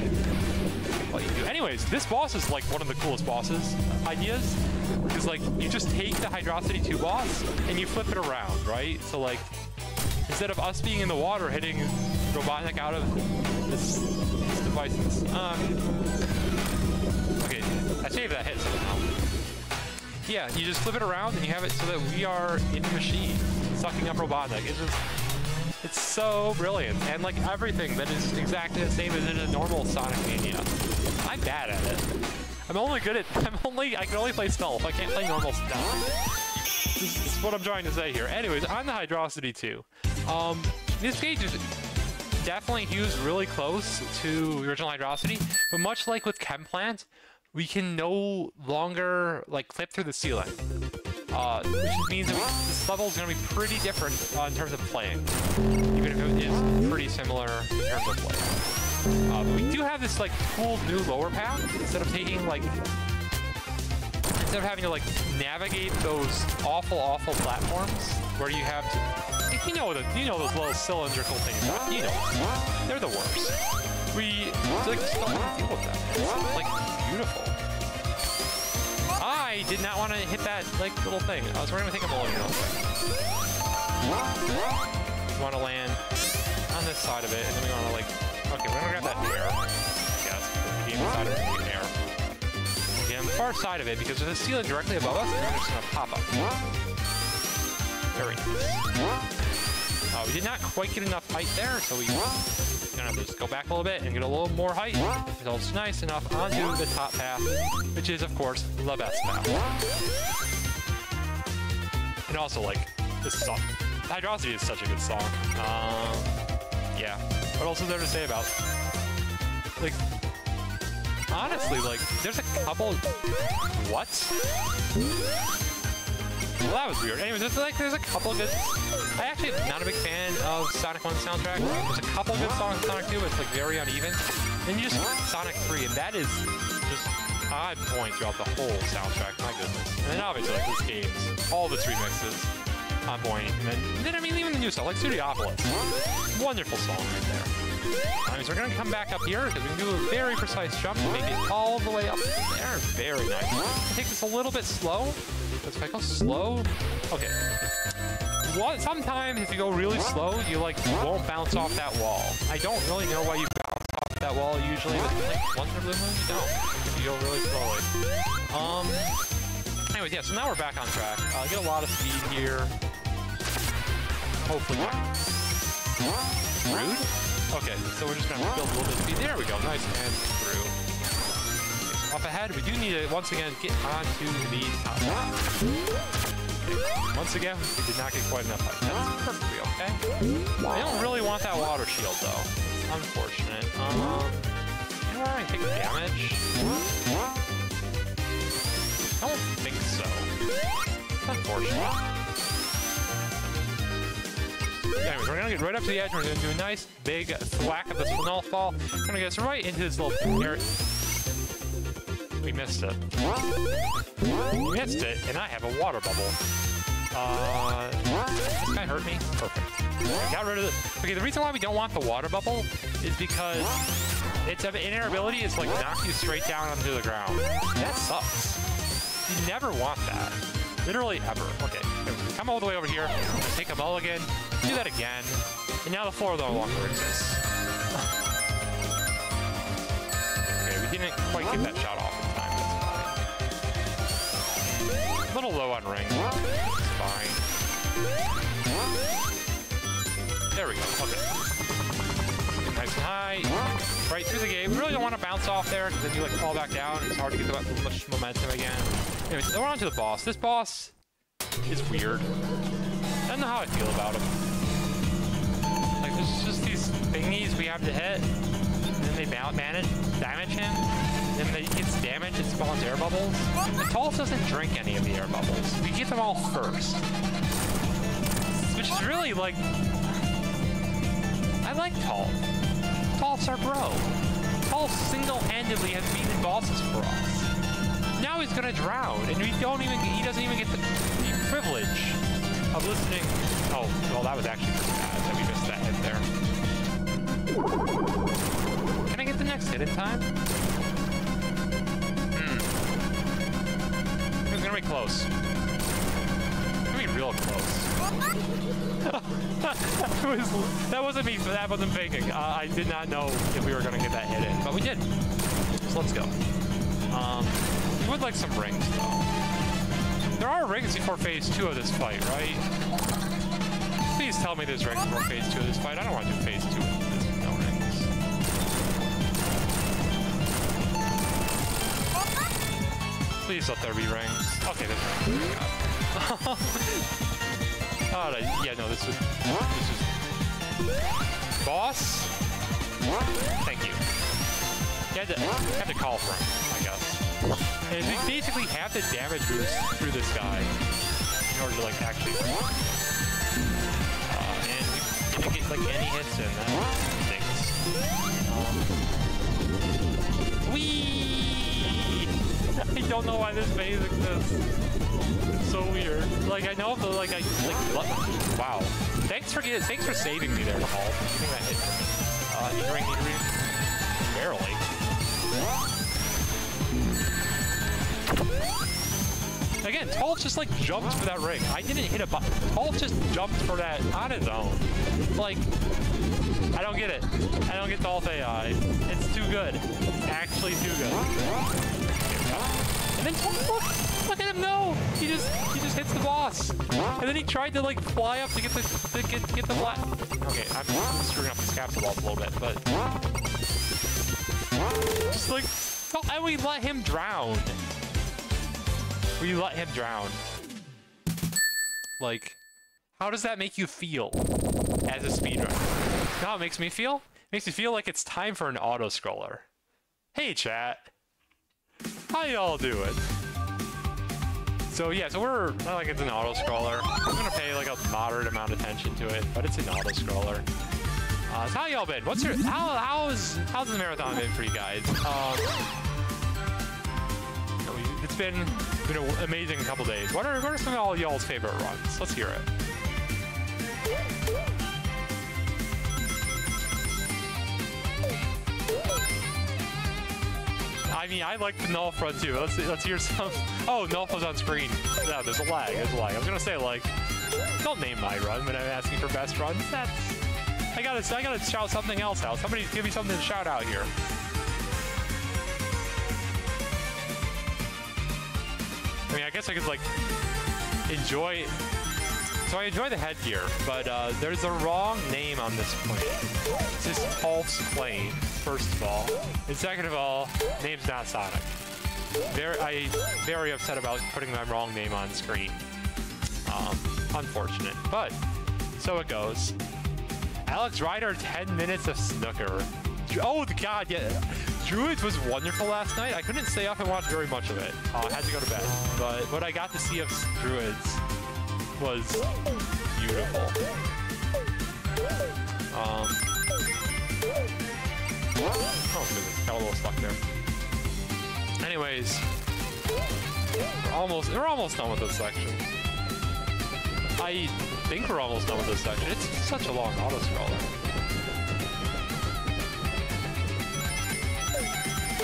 what you do. Anyways, this boss is like one of the coolest bosses ideas, because like you just take the Hydrocity 2 boss and you flip it around, right? So like instead of us being in the water hitting Robotnik out of this device, okay, I saved that hit somehow. Yeah, you just flip it around and you have it so that we are in the machine, sucking up Robotnik. It's so brilliant. And like everything that is exactly the same as in a normal Sonic Mania. I'm bad at it. I can only play Snolf. I can't play normal stuff. This is what I'm trying to say here. Anyways, on the Hydrocity 2. This gauge is definitely hews really close to the original Hydrocity, but much like with Chemplant, we can no longer like clip through the ceiling, which means that this level is going to be pretty different in terms of playing, even if it is pretty similar in terms of play. But we do have this like cool new lower path instead of having to like navigate those awful platforms where you have to, you know those little cylindrical things. You know, they're the worst. We like just don't want to deal with them. It's like beautiful. I did not want to hit that like little thing. We're gonna take a bowling real quick. We want to land on this side of it, and then we want to like. Okay, we're gonna grab that air. Yes, the game inside of it will be air. Okay, on the far side of it, because there's a ceiling directly above us, and we're just gonna pop up. Very nice. We did not quite get enough height there, so we're gonna just go back a little bit and get a little more height. Until it's nice enough onto the top path, which is, of course, the best path. And also, like, this song. Hydrocity is such a good song. Yeah. What else is there to say about? Like, honestly, like, there's a couple. What? Well, that was weird. Anyways, there's a couple good. I actually am not a big fan of Sonic 1's soundtrack. There's a couple good songs in Sonic 2, but it's like very uneven. Then you just Sonic 3, and that is just odd point throughout the whole soundtrack. My goodness. And then obviously like this game's all of its remixes. that point. And then I mean, even the new stuff, like Studiopolis. Wonderful song right there. So we're going to come back up here because we can do a very precise jump and make it all the way up there. Very nice. I'll take this a little bit slow. If I go slow, okay. Sometimes if you go really slow, you like won't bounce off that wall. I don't really know why you bounce off that wall usually, but like once in a blue moon, you don't. If you go really slowly. Anyways, yeah. So now we're back on track. Get a lot of speed here. Hopefully not. Rude. Okay, so we're just gonna build a little bit of speed. There we go. Nice and through. Up ahead, we do need to once again get onto the top. Once again, we did not get quite enough height. That's perfectly okay. I don't really want that water shield, though. It's unfortunate. Anywhere I can take damage? I don't think so. It's unfortunate. Anyways, we're gonna get right up to the edge. We're gonna do a nice big thwack of the Snolf ball. We're gonna get us right into this little area. We missed it. We missed it, and I have a water bubble. This guy hurt me? Perfect. I got rid of it. Okay, the reason why we don't want the water bubble is because its inner ability is like knock you straight down onto the ground. That sucks. You never want that. Literally ever. Okay, come all the way over here. Take a mulligan. Do that again. And now the floor no longer exists. Okay, we didn't quite get that shot off in time. That's fine. A little low on ring. It's fine. There we go. Okay. Nice and high. Right through the gate. We really don't want to bounce off there because then you like fall back down. It's hard to get that much momentum again. Anyways, we're on to the boss. This boss is weird. I don't know how I feel about him. Like, there's just these thingies we have to hit, and then they damage him, and then when he gets damaged, it spawns air bubbles. And dowolff doesn't drink any of the air bubbles. We get them all first. Which is really, like... I like dowolff. dowolff's our bro. dowolff single-handedly has beaten bosses for us. Now he's gonna drown, and he doesn't even get the privilege of listening. Oh, well, that was actually pretty bad that we missed that hit there. Can I get the next hit in time? It's gonna be close. It's gonna be real close. that wasn't me, that wasn't faking. I did not know if we were gonna get that hit in, but we did. So let's go. We would like some rings, though. There are rings before phase 2 of this fight, right? Please tell me there's rings before phase 2 of this fight. I don't want to do phase 2 with no rings. Please let there be rings. Okay, there's rings. Oh, yeah, no, this is... Boss? Thank you. You had to call for him, I guess. And we basically have to damage boost through this guy in order to, like, actually... and we didn't get, like, any hits in. That stinks. Whee! I don't know why this phase exists. It's so weird. Like, I know the, like, wow. Thanks for saving me there, dowolff. Giving that hit for me. Need to ring. Barely. Again, dowolff just like jumped for that ring. I didn't hit a button. dowolff just jumped for that on his own. Like, I don't get it. I don't get dowolff AI. It's too good. It's actually too good. And then look at him! No, he just hits the boss. And then he tried to like fly up to get the black. Okay, I'm screwing up his capsule balls a little bit, but just like. Oh, and we let him drown. We let him drown. Like, how does that make you feel as a speedrunner? You know how it makes me feel? It makes me feel like it's time for an auto-scroller. Hey, chat. How y'all doing? So, yeah, so we're, not like it's an auto-scroller. I'm gonna pay, like, a moderate amount of attention to it, but it's an auto-scroller. So how y'all been? How's the marathon been for you guys? It's been an amazing couple days. What are some of all y'all's favorite runs? Let's hear it. I mean, I like the Snolf run too. Let's hear some. Oh, Snolf was on screen. No, there's a lag. There's a lag. I was gonna say like, don't name my run when I'm asking for best runs. That's I gotta shout something else out. Somebody give me something to shout out here. I mean, I guess I could like enjoy. So I enjoy the headgear, but there's a wrong name on this plane. This is Snolf's plane, first of all. And second of all, name's not Sonic. Very upset about putting my wrong name on screen. Unfortunate, but so it goes. Alex Ryder, 10 minutes of snooker. Oh, God, yeah. Druids was wonderful last night. I couldn't stay up and watch very much of it. I had to go to bed. But what I got to see of Druids was beautiful. Oh goodness, got a little stuck there. Anyways, we're almost done with this section. I think we're almost done with this section. It's such a long auto-scroller.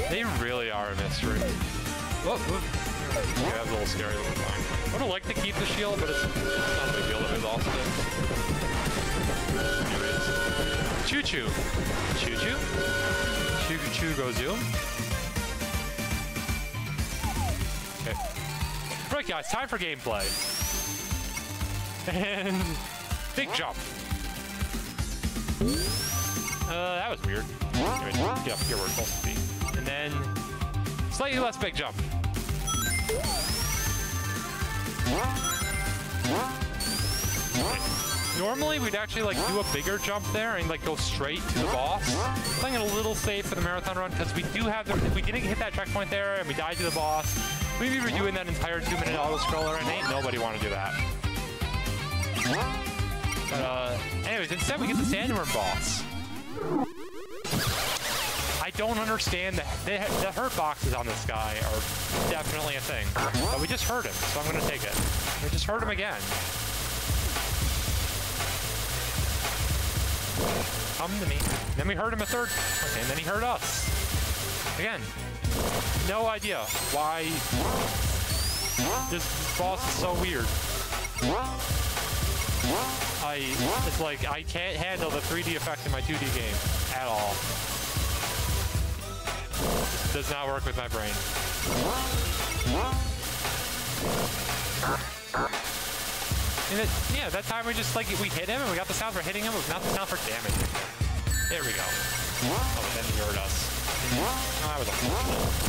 They really are a mystery. Whoa, whoa. Yeah, that's a little scary little line. I would have liked to keep the shield, but it's not a big deal that we lost it. Anyways. Choo-choo. Choo-choo? Choo-choo go zoom. Okay. Right, guys, time for gameplay. And big jump. That was weird. Anyways, get up here where it's supposed to be. And then slightly less big jump. Normally we'd actually like do a bigger jump there and like go straight to the boss. Playing it a little safe for the marathon run because we do have if we didn't hit that checkpoint there and we died to the boss, we'd be redoing that entire 2-minute auto scroller and ain't nobody want to do that. But anyways, instead we get the Sandworm boss. I don't understand the hurt boxes on this guy are definitely a thing. But we just hurt him, so I'm gonna take it. We just hurt him again. Come to me. Then we hurt him a third. Okay, and then he hurt us. Again. No idea why this boss is so weird. It's like I can't handle the 3D effect in my 2D game at all. It does not work with my brain. And yeah, that time we just like we hit him and we got the sound for hitting him, but not the sound for damaging him. There we go. Oh, and then he hurt us. Oh, that was unfortunate.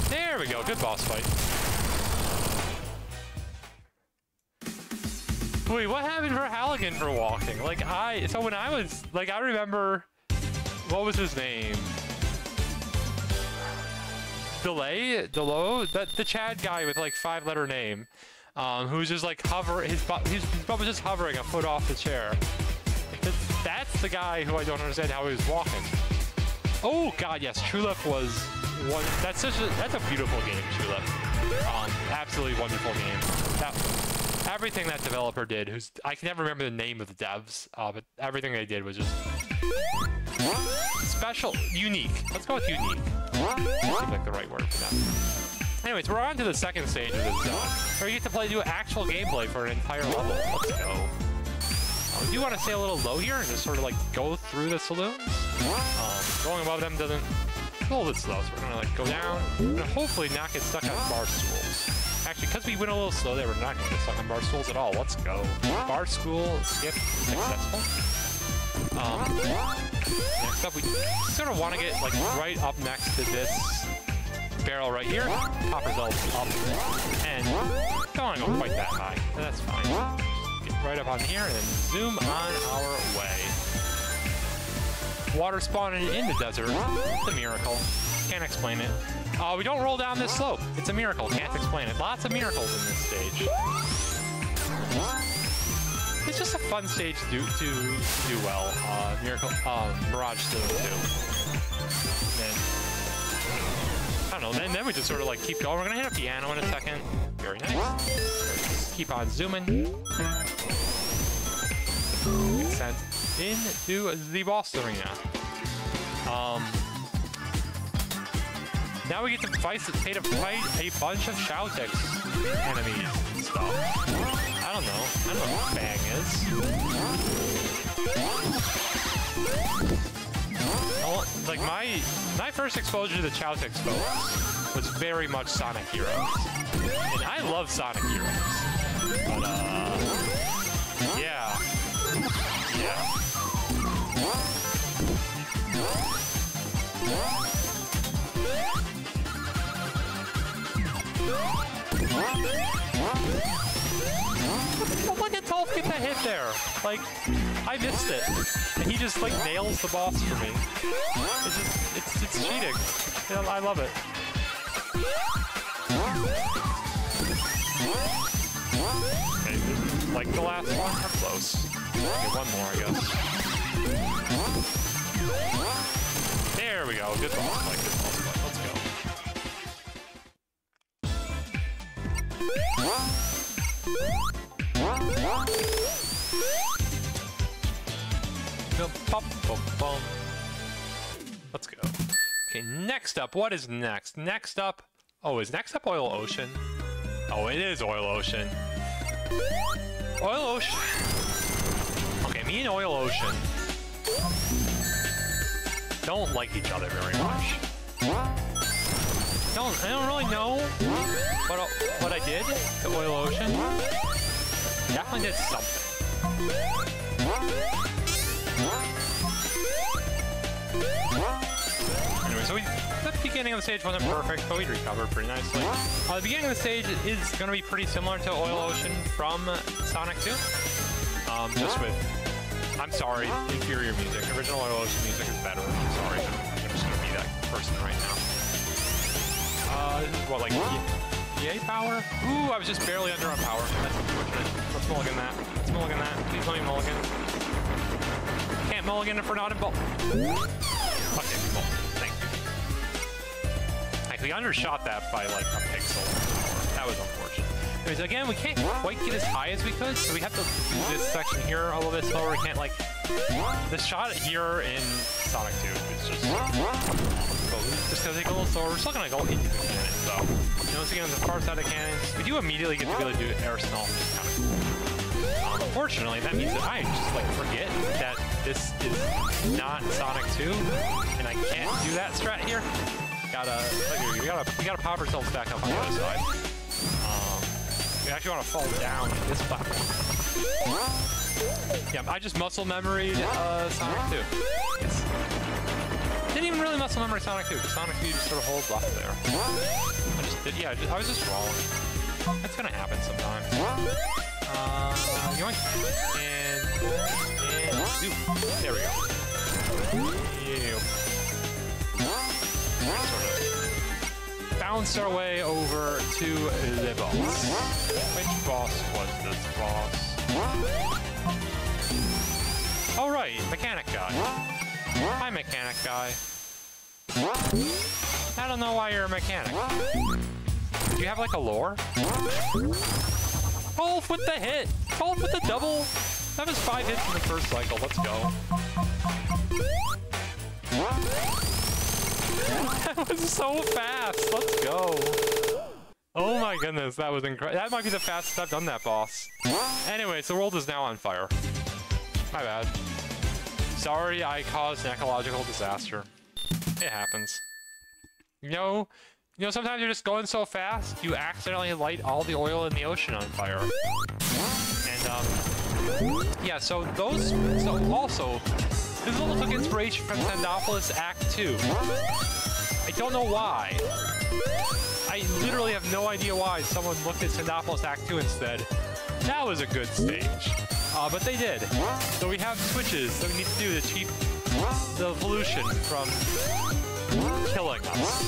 There we go. Good boss fight. Wait, what happened for Halligan for walking? Like so when I was like I remember what was his name? Delo? The Chad guy with like 5-letter name. Who's just like his butt was just hovering a foot off the chair. That's the guy who I don't understand how he was walking. Oh god, yes, Trulip was one. That's a beautiful game, Trulip. Absolutely wonderful game. Everything that developer did, I can never remember the name of the devs, but everything they did was just special, unique. Let's go with unique. Seems like the right word for that. Anyways, we're on to the second stage of this zone, where you get to do actual gameplay for an entire level. Let's go. We do want to stay a little low here and just sort of like go through the saloons. Going above them doesn't. It's a little bit slow, so we're gonna like go down and hopefully not get stuck on bar stools. Actually, because we went a little slow there, we're not gonna get stuck on bar stools at all. Let's go. Bar stool skip successful. Next up, we sort of want to get like right up next to this barrel right here. Pop ourselves up, and don't want to go quite that high. That's fine. Get right up on here and then zoom on our way. Water spawning in the desert. It's a miracle. Can't explain it. We don't roll down this slope. It's a miracle. Can't explain it. Lots of miracles in this stage. It's just a fun stage to do well. Mirage Saloon 2. And I don't know. Then we just sort of like keep going. We're gonna hit a piano in a second. Very nice. keep on zooming. Get sent into the boss arena. Now we get to pay to fight a bunch of Shoutex enemies and stuff. I don't know what Bang is. Like my first exposure to the Shoutex folks was very much Sonic Heroes. And I love Sonic Heroes. But yeah. Look at dowolff get that hit there. Like, I missed it. And he just like nails the boss for me. It's cheating. You know, I love it. Okay, like the last one, or close. Okay, one more, I guess. There we go. Good boss fight, good boss fight. Let's go. Let's go. Okay, next up, what is next? Next up, oh, is next up Oil Ocean? Oh, it is Oil Ocean. Oil Ocean. Okay, me and Oil Ocean don't like each other very much. I don't really know what I did to Oil Ocean. Definitely did something. Anyway, so the beginning of the stage wasn't perfect, but we recovered pretty nicely. The beginning of the stage is going to be pretty similar to Oil Ocean from Sonic 2. Just with, I'm sorry, inferior music. Original Oil Ocean music is better. I'm sorry. I'm just going to be that person right now. This is what, like, yay power? Ooh, I was just barely under on power. That's unfortunate. Let's mulligan that. Let's mulligan that. Please let me mulligan. Can't mulligan if we're not involved. Okay, thank you. Like, we undershot that by, like, a pixel. That was unfortunate. Anyways, again, we can't quite get as high as we could, so we have to do this section here a little bit slower. We can't, like, the shot here in Sonic 2 is just gonna take a little slower. We're still gonna go into the cannon, so once we get on the far side of the cannon, we do immediately get to be able to do air Snolf, which is kind of cool. Unfortunately, that means that I just like forget that this is not Sonic 2, and I can't do that strat here. We gotta pop ourselves back up on the other side. We actually want to fall down in this platform. Yeah, I just muscle memoried Sonic 2. Didn't even really muscle memory Sonic 2, because Sonic 2 just sort of holds left there. I was just wrong. That's gonna happen sometimes. Yoink. And zoom. There we go. Yep. Sort of bounce our way over to the boss. Which boss was this boss? Oh right, mechanic guy. Hi, mechanic guy. I don't know why you're a mechanic. Do you have like a lore? dowolff with the hit! dowolff with the double! That was 5 hits in the first cycle, let's go. That was so fast, let's go. Oh my goodness, that was incredible. That might be the fastest I've done that boss. Anyways, the world is now on fire. My bad. Sorry I caused an ecological disaster. It happens. You know, sometimes you're just going so fast, you accidentally light all the oil in the ocean on fire. And, yeah, so also, this level took inspiration from Sandopoulos Act 2. I don't know why. I literally have no idea why someone looked at Sandopoulos Act 2 and said, that was a good stage. But they did. So we have switches that we need to do to keep the evolution from killing us.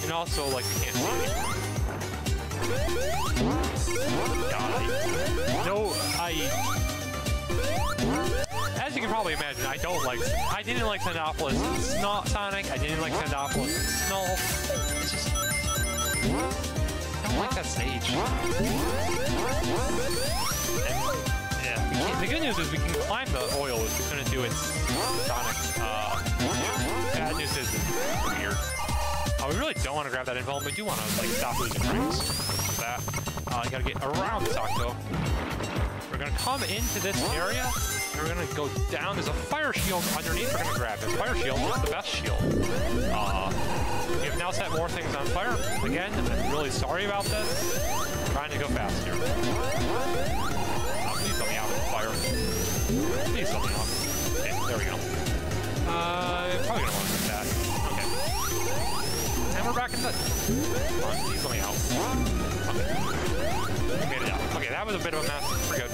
And also, like, we can't see anymore. As you can probably imagine, I didn't like Sandopoulos Sonic, I didn't like Sandopoulos Snolf. It's just, no, don't like that stage. And, yeah, the good news is we can climb the oil, which we couldn't do in Sonic. Bad news is it's weird. We really don't want to grab that invuln, but we do want to like stop losing rings. That. You gotta get around this Octo. We're gonna come into this area, and we're gonna go down. There's a fire shield underneath we're gonna grab. This fire shield is the best shield. We have now set more things on fire. Again, I'm really sorry about this. I'm trying to go fast here. Please let me out of the fire. Please let me out. Okay, there we go. Probably gonna want to do that. Okay. And we're back in the... Come on, please let me out. Okay. Made it out. Okay, that was a bit of a mess. We're good.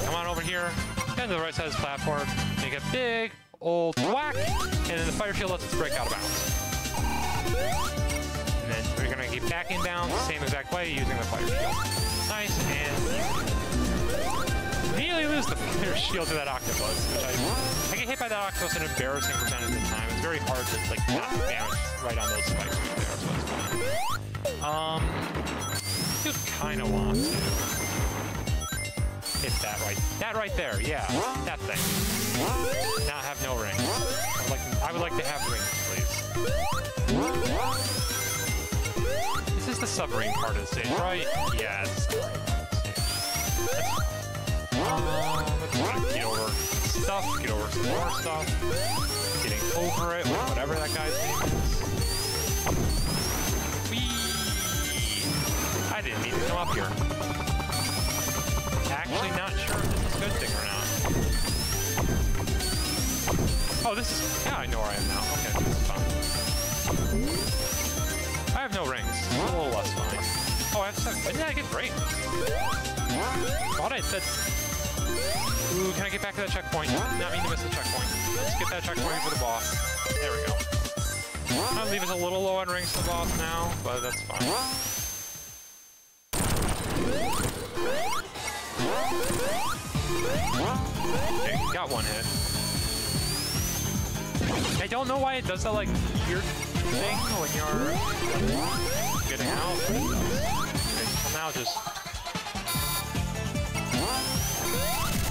Come on over here. Get to the right side of this platform. Make a big old whack. And then the fire shield lets us break out of bounds. And then we're going to keep backing down the same exact way using the fire shield. Nice and easy. Immediately lose the fire shield to that octopus, which I get hit by that octopus an embarrassing percentage of the time. It's very hard to like not damage right on those spikes right there, so it's fine. Just kind of want to hit that right there, yeah, that thing. Not have no rings. I would like to have rings, please. This is the submarine part of the stage, right? Yeah, it's the submarine part of the stage. Let's get over stuff, get over some more stuff, getting over it, whatever that guy's name is. I didn't need to come up here. Actually not sure if this is a good thing or not. Oh, this is... Yeah, I know where I am now. Okay, this is fun. I have no rings. It's a little less fine. Oh, I have 7. When did I get brains? Thought I said... Ooh, can I get back to that checkpoint? Not mean to miss the checkpoint. Let's get that checkpoint for the boss. There we go. I'll leave us a little low on rings to the boss now, but that's fine. Okay, got one hit. I don't know why it does that like weird thing when you're getting out. Okay, so now just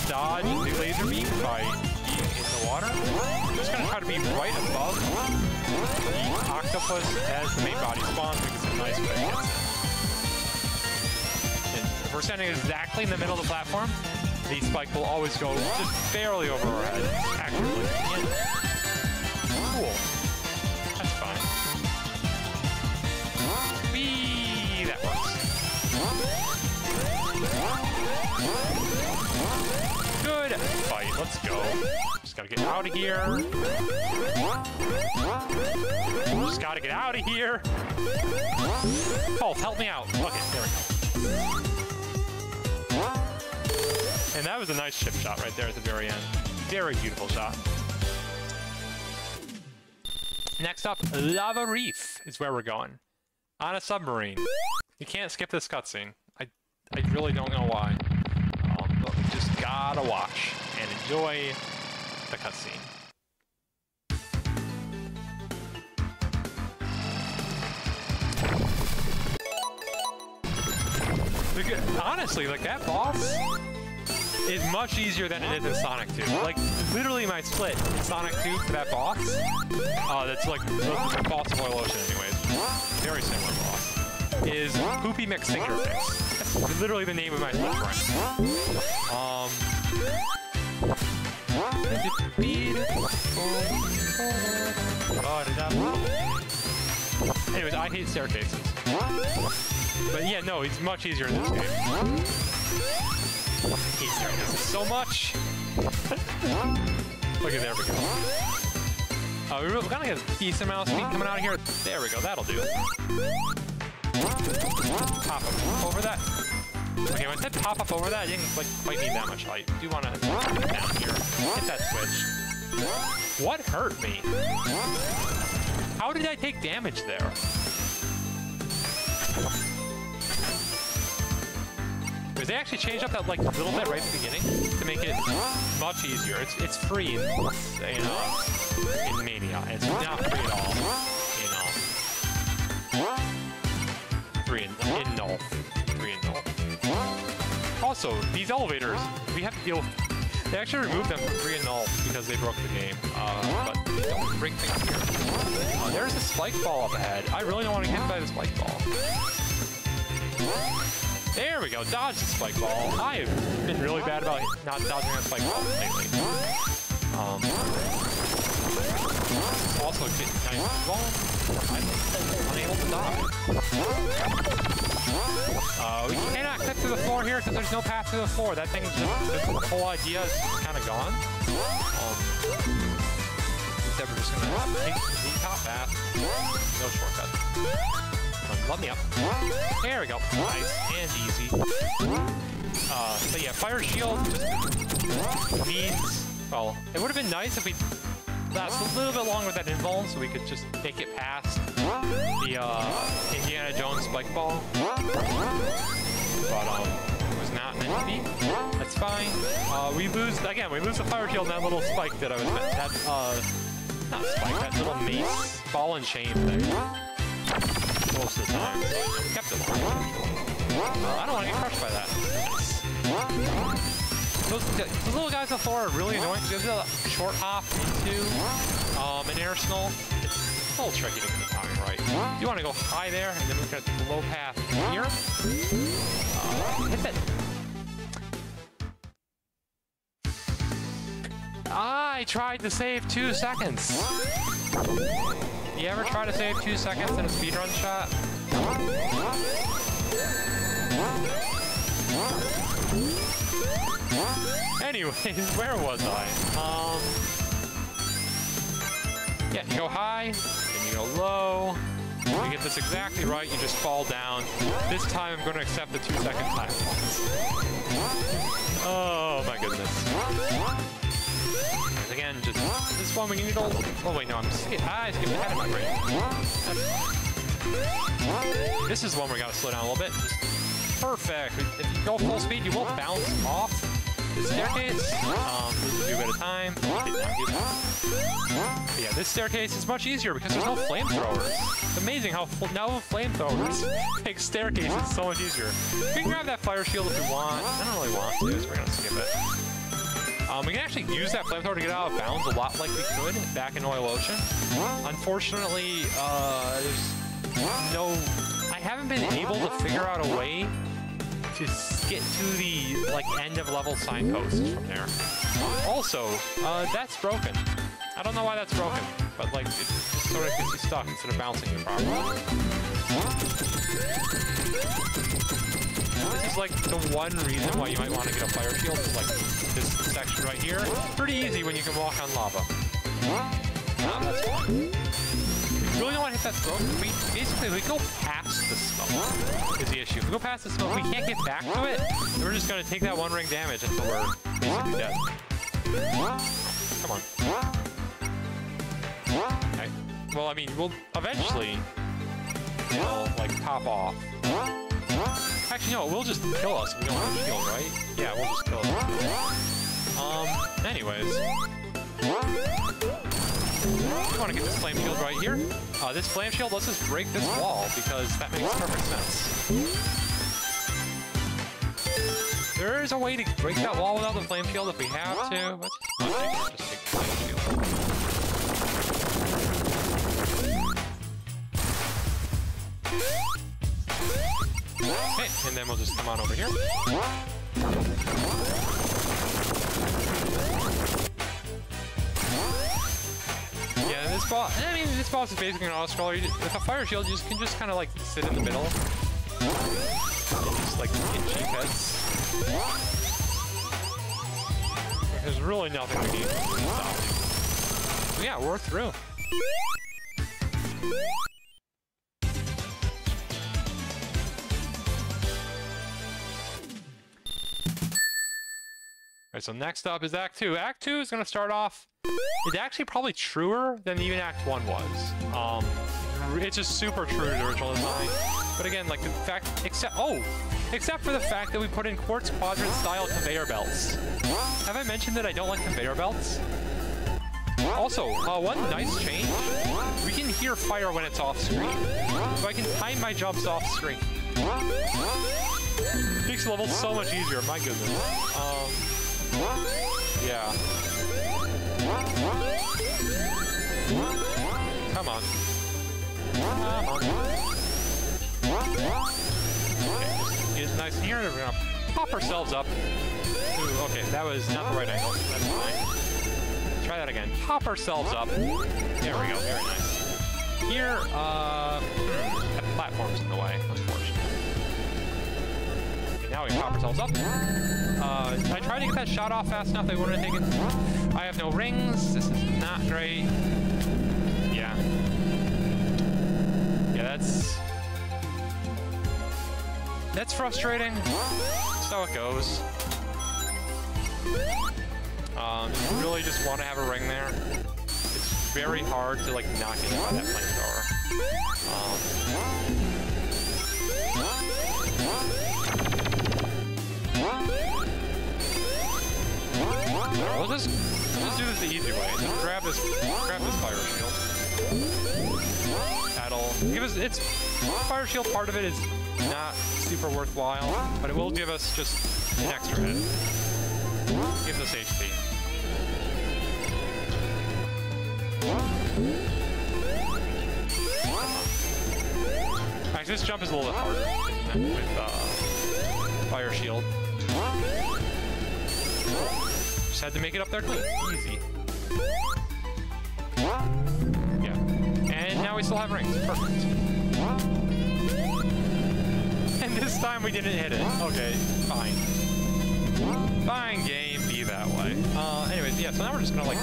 dodge the laser beam by being in the water. I'm just gonna try to be right above the octopus as the main body spawns because it's a nice way to get it. If we're standing exactly in the middle of the platform, the spike will always go just barely over our head. Actually, cool. That's fine. Whee! That works. Good fight. Let's go. Just gotta get out of here. Just gotta get out of here. Ultimax, help me out. Okay, there we go. And that was a nice chip shot right there at the very end. Very beautiful shot. Next up, Lava Reef is where we're going. On a submarine. You can't skip this cutscene. I really don't know why. But we just gotta watch and enjoy the cutscene. Honestly, like that boss is much easier than it is in Sonic 2. Like, literally my split in Sonic 2 for that boss, that's like the boss of Oil Ocean anyways, very similar boss, is Poopy McSingerfix. That's literally the name of my split friend. Anyways, I hate staircases. But yeah, no, it's much easier in this game. I hate staircases so much. Look at there we go. We're gonna get a decent amount of speed coming out of here. There we go, that'll do. Pop up over that. Okay, when I said pop up over that, I didn't like quite need that much height. I do want to come down here. Hit that switch. What hurt me? How did I take damage there? Because they actually changed up that like little bit right at the beginning to make it much easier. It's free in Mania. It's not free at all Also, these elevators, we have to deal with. They actually removed them from free and null because they broke the game. But they don't break things here. There's a spike ball up ahead. I really don't want to get hit by the spike ball. There we go. Dodge the spike ball. I have been really bad about not dodging that spike ball lately. Also, get nice ball. I'm unable to dodge. We cannot clip through the floor here because there's no path through the floor. That thing's just, the whole idea is kind of gone. Instead, we're just going to take the top path. No shortcut. Let me up. There we go. Nice and easy. So yeah, fire shield just means, well, it would have been nice if we last a little bit longer with that invuln so we could just make it past the Indiana Jones spike ball. But it was not meant to be. That's fine. We lose the fire shield and that little spike that I was that not spike, that little mace ball and chain thing. Most of the time, so we kept it long. I don't want to get crushed by that. Those little guys on the floor are really annoying because there's a short hop into an air Snolf. It's a little tricky to get the timing right. You want to go high there, and then we've got the low path here. Hit it. I tried to save 2 seconds. You ever try to save 2 seconds in a speedrun shot? Anyways, where was I? Yeah, you go high, then you go low. If you get this exactly right, you just fall down. This time I'm going to accept the 2 second time. Oh my goodness. Again, just this one we need to. Oh wait, no, I skipped ahead of my brain. This is one we gotta slow down a little bit. Just perfect. If you go full speed, you won't bounce off the staircase. Do a bit of time. Did not do that. But yeah, this staircase is much easier because there's no flamethrowers. It's amazing how no flamethrowers make staircases so much easier. We can grab that fire shield if we want. I don't really want to, so we're gonna skip it. We can actually use that flamethrower to get out of bounds a lot like we could back in Oil Ocean. Unfortunately, there's no... I haven't been able to figure out a way to get to the end of level signposts from there. Also, that's broken. I don't know why that's broken, but it just sort of gets you stuck instead of bouncing you properly. This is the one reason why you might want to get a fire shield is this section right here. Pretty easy when you can walk on lava. That's fine. We really don't want to hit that smoke. Basically, we go past the smoke is the issue. If we go past the smoke, we can't get back to it. And we're just going to take that 1 ring damage until we're basically dead. Come on. Okay. Well, I mean, we'll eventually, pop off. Actually, no, it will just kill us if we don't have a shield, right? Yeah, we'll just kill us. Anyways. We want to get this flame shield right here. This flame shield lets us break this wall because that makes perfect sense. There is a way to break that wall without the flame shield if we have to, but just take the flame shield. Okay, and then we'll just come on over here. Yeah, this boss. I mean, this boss is basically an auto-scroller. With a fire shield, you can just kind of sit in the middle, and just get cheap hits. There's really nothing we need to stop. So yeah, we're through. Alright, so next up is Act 2. Act 2 is going to start off... It's actually probably truer than even Act 1 was. It's just super true to the original design. But again, the fact... Except for the fact that we put in Quartz Quadrant style conveyor belts. Have I mentioned that I don't like conveyor belts? Also, one nice change. We can hear fire when it's off screen. So I can time my jumps off screen. Makes the level so much easier, my goodness. Yeah. Come on. Come on. Okay, it's nice in here. We're gonna pop ourselves up. Ooh, okay, that was not the right angle. That's fine. Try that again. Pop ourselves up. There we go. Very nice. Here, that platform's in the way, unfortunately. Okay, now we can pop ourselves up. I tried to get that shot off fast enough. They wouldn't have taken. I have no rings. This is not great. Yeah. Yeah, that's frustrating. So it goes. You really just want to have a ring there. It's very hard to like not get hit by that flamethrower. We'll just do this the easy way. Just grab this fire shield. That'll give us its fire shield. Part of it is not super worthwhile, but it will give us just an extra hit. Gives us HP. Actually, this jump is a little bit harder with fire shield. Just had to make it up there clean. Easy. Yeah. And now we still have rings. Perfect. And this time we didn't hit it. Okay, fine. Fine game, be that way. Anyways, yeah, so now we're just gonna like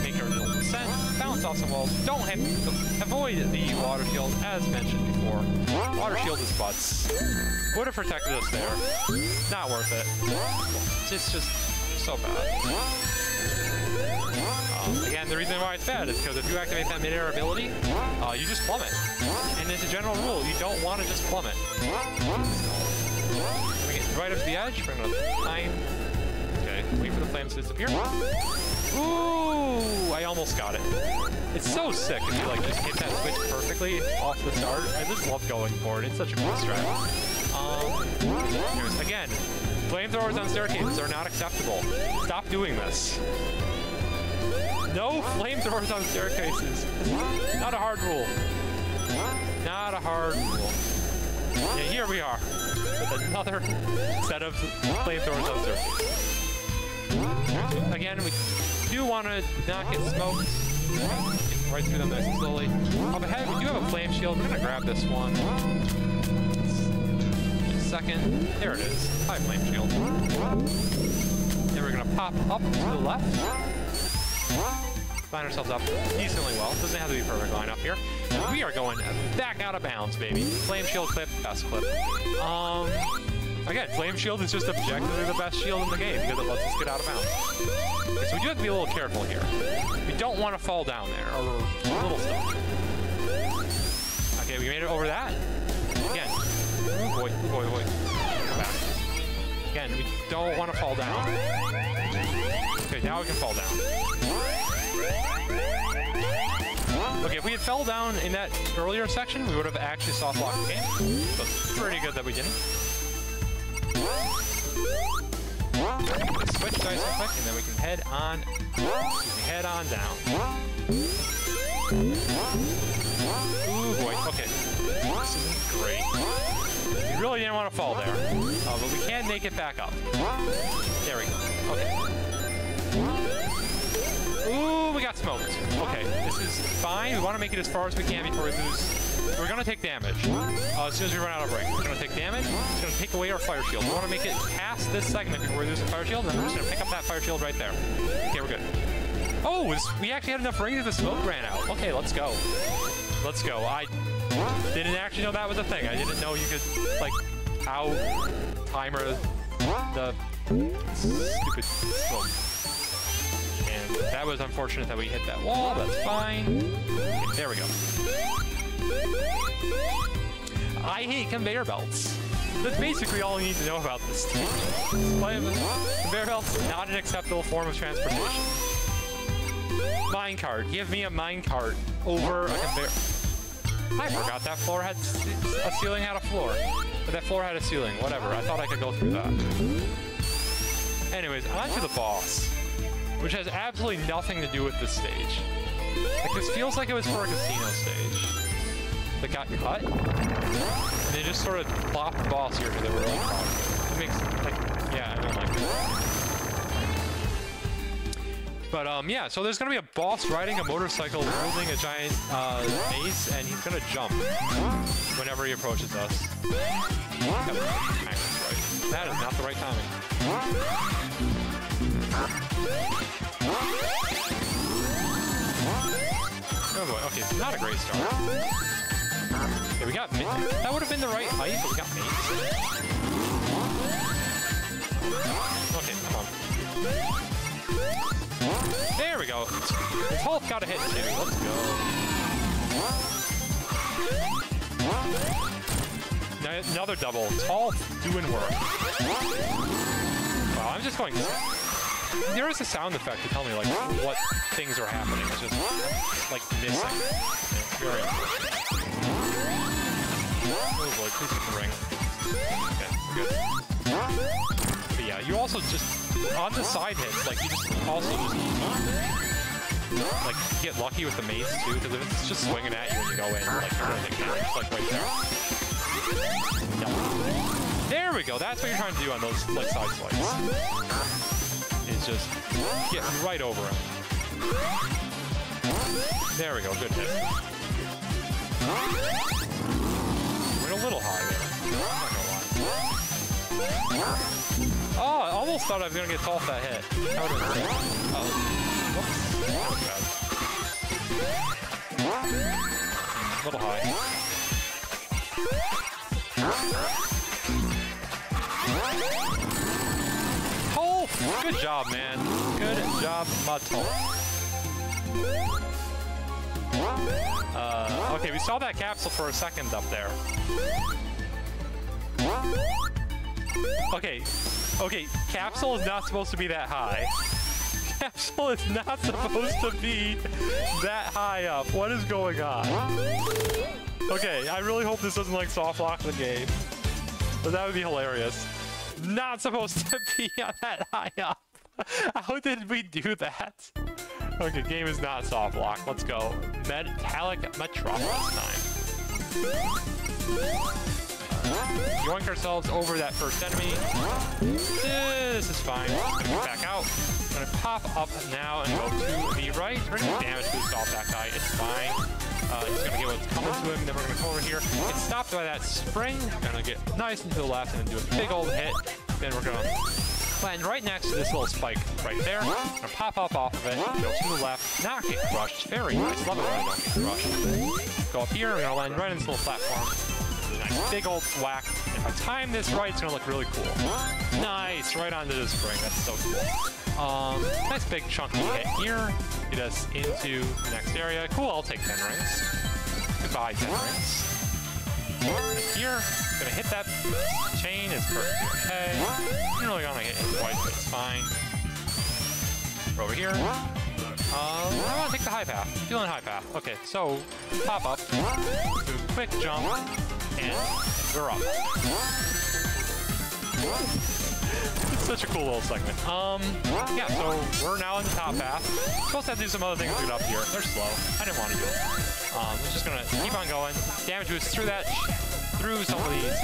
make our little descent, bounce off some walls. Don't hit, avoid the water shield, as mentioned before. Water shield is butts. Would have protected us there. Not worth it. It's just so bad. Again, the reason why it's bad is because if you activate that mid-air ability, you just plummet. And as a general rule, you don't want to just plummet. We're get right up to the edge. We're gonna time. Okay, wait for the flames to disappear. Ooh, I almost got it. It's so sick if you like just hit that switch perfectly off the start. I just love going for it. It's such a cool strat. Again, flamethrowers on staircases are not acceptable. Stop doing this. No flamethrowers on staircases. Not a hard rule. Not a hard rule. Yeah, here we are with another set of flamethrowers on staircases. Again, we do want to not get smoked. Get right through them nice and slowly. Up ahead, we do have a flame shield. We're going to grab this one. Just a second. There it is. High flame shield. Then we're going to pop up to the left. Line ourselves up decently well. Doesn't have to be a perfect line up here. We are going back out of bounds, baby. Flame shield clip, best clip. Again, flame shield is just objectively the best shield in the game because it lets us get out of bounds. Okay, so we do have to be a little careful here. We don't want to fall down there, or we're a little stuck. Okay, we made it over that. Again, oh boy, oh boy, oh boy. Come back. Again, we don't want to fall down. Okay, now we can fall down. Okay, if we had fell down in that earlier section, we would have actually soft locked the game. So it's pretty good that we didn't. Switch dice real quick, and then we can head on down. Ooh boy, okay. This isn't great. We really didn't want to fall there, but we can make it back up. There we go. Okay. Ooh, we got smoked. Okay, this is fine. We want to make it as far as we can before we lose. We're going to take damage as soon as we run out of ring. We're going to take damage. It's going to take away our fire shield. We want to make it past this segment before we lose the fire shield, and then we're just going to pick up that fire shield right there. Okay, we're good. Oh, we actually had enough rings that the smoke ran out. Okay, let's go. Let's go. I didn't actually know that was a thing. I didn't know you could, like, out-timer the stupid smoke. And that was unfortunate that we hit that wall. That's fine. Okay, there we go. I hate conveyor belts. That's basically all you need to know about this stage. Conveyor belts, not an acceptable form of transportation. Minecart. Give me a minecart over a conveyor. I forgot that floor had a ceiling had a floor. But that floor had a ceiling. Whatever. I thought I could go through that. Anyways, on to the boss, which has absolutely nothing to do with this stage. Like, this feels like it was for a casino stage that got cut, and they just sort of plopped the boss here because they were really proud of it. It makes, like, yeah, I don't like it. But, yeah, so there's gonna be a boss riding a motorcycle wielding a giant mace, and he's gonna jump whenever he approaches us. That is not the right timing. Oh boy, okay, so not a great start. Okay, we got that would have been the right height, but we got mace. Okay, come on. There we go. Ulf got a hit too. Let's go. Another double. Ulf doing work. Wow, I'm just going. There is a sound effect to tell me like what things are happening. It's just like missing. It's very unfortunate. Oh boy, please hit the ring. Okay, we're good. But yeah, you also just on the side hits, like you just also just like get lucky with the mace too, because if it's just swinging at you when you go in, like you're gonna take damage, like right there. No. There we go. That's what you're trying to do on those like side swipes. Is just get right over him. There we go. Good hit. Went a little high there. I'm not gonna lie. Oh, I almost thought I was gonna get off that hit. That would have been whoops. That was bad. A little high. Oh, good job, man. Good job, Mato. Okay, we saw that capsule for a second up there. Okay, capsule is not supposed to be that high. Capsule is not supposed to be that high up. What is going on? Okay, I really hope this doesn't like soft lock the game. But that would be hilarious. Not supposed to be that high up. How did we do that? Okay, game is not soft lock. Let's go. Metallic Metropolis time. Yoink ourselves over that first enemy. This is fine. Gonna get back out. Gonna pop up now and go to the right. We're gonna damage boost off that guy. It's fine. He's gonna get what's coming to him. Then we're gonna come over here. Get stopped by that spring. Gonna get nice and to the left and then do a big old hit. Then we're gonna land right next to this little spike right there. Gonna pop up off of it. Go to the left. Not get crushed. Very nice. Love it when I don't get crushed. Go up here. We're gonna land right in this little platform. Nice big old whack. If I time this right, it's gonna look really cool. Nice, right onto the spring. That's so cool. Nice big chunky hit here. Get us into the next area. Cool, I'll take 10 rings. Goodbye, 10 rings. And here, gonna hit that chain. It's perfectly okay. I'm really gonna hit it twice, but it's fine. We're over here. I want to take the high path. Feeling high path. Okay, so pop up, do a quick jump, and we're up. It's such a cool little segment. Yeah, so we're now in the top path. Supposed to have to do some other things to get up here. They're slow. I didn't want to do it. We're just gonna keep on going. Damage boost through that, through some of these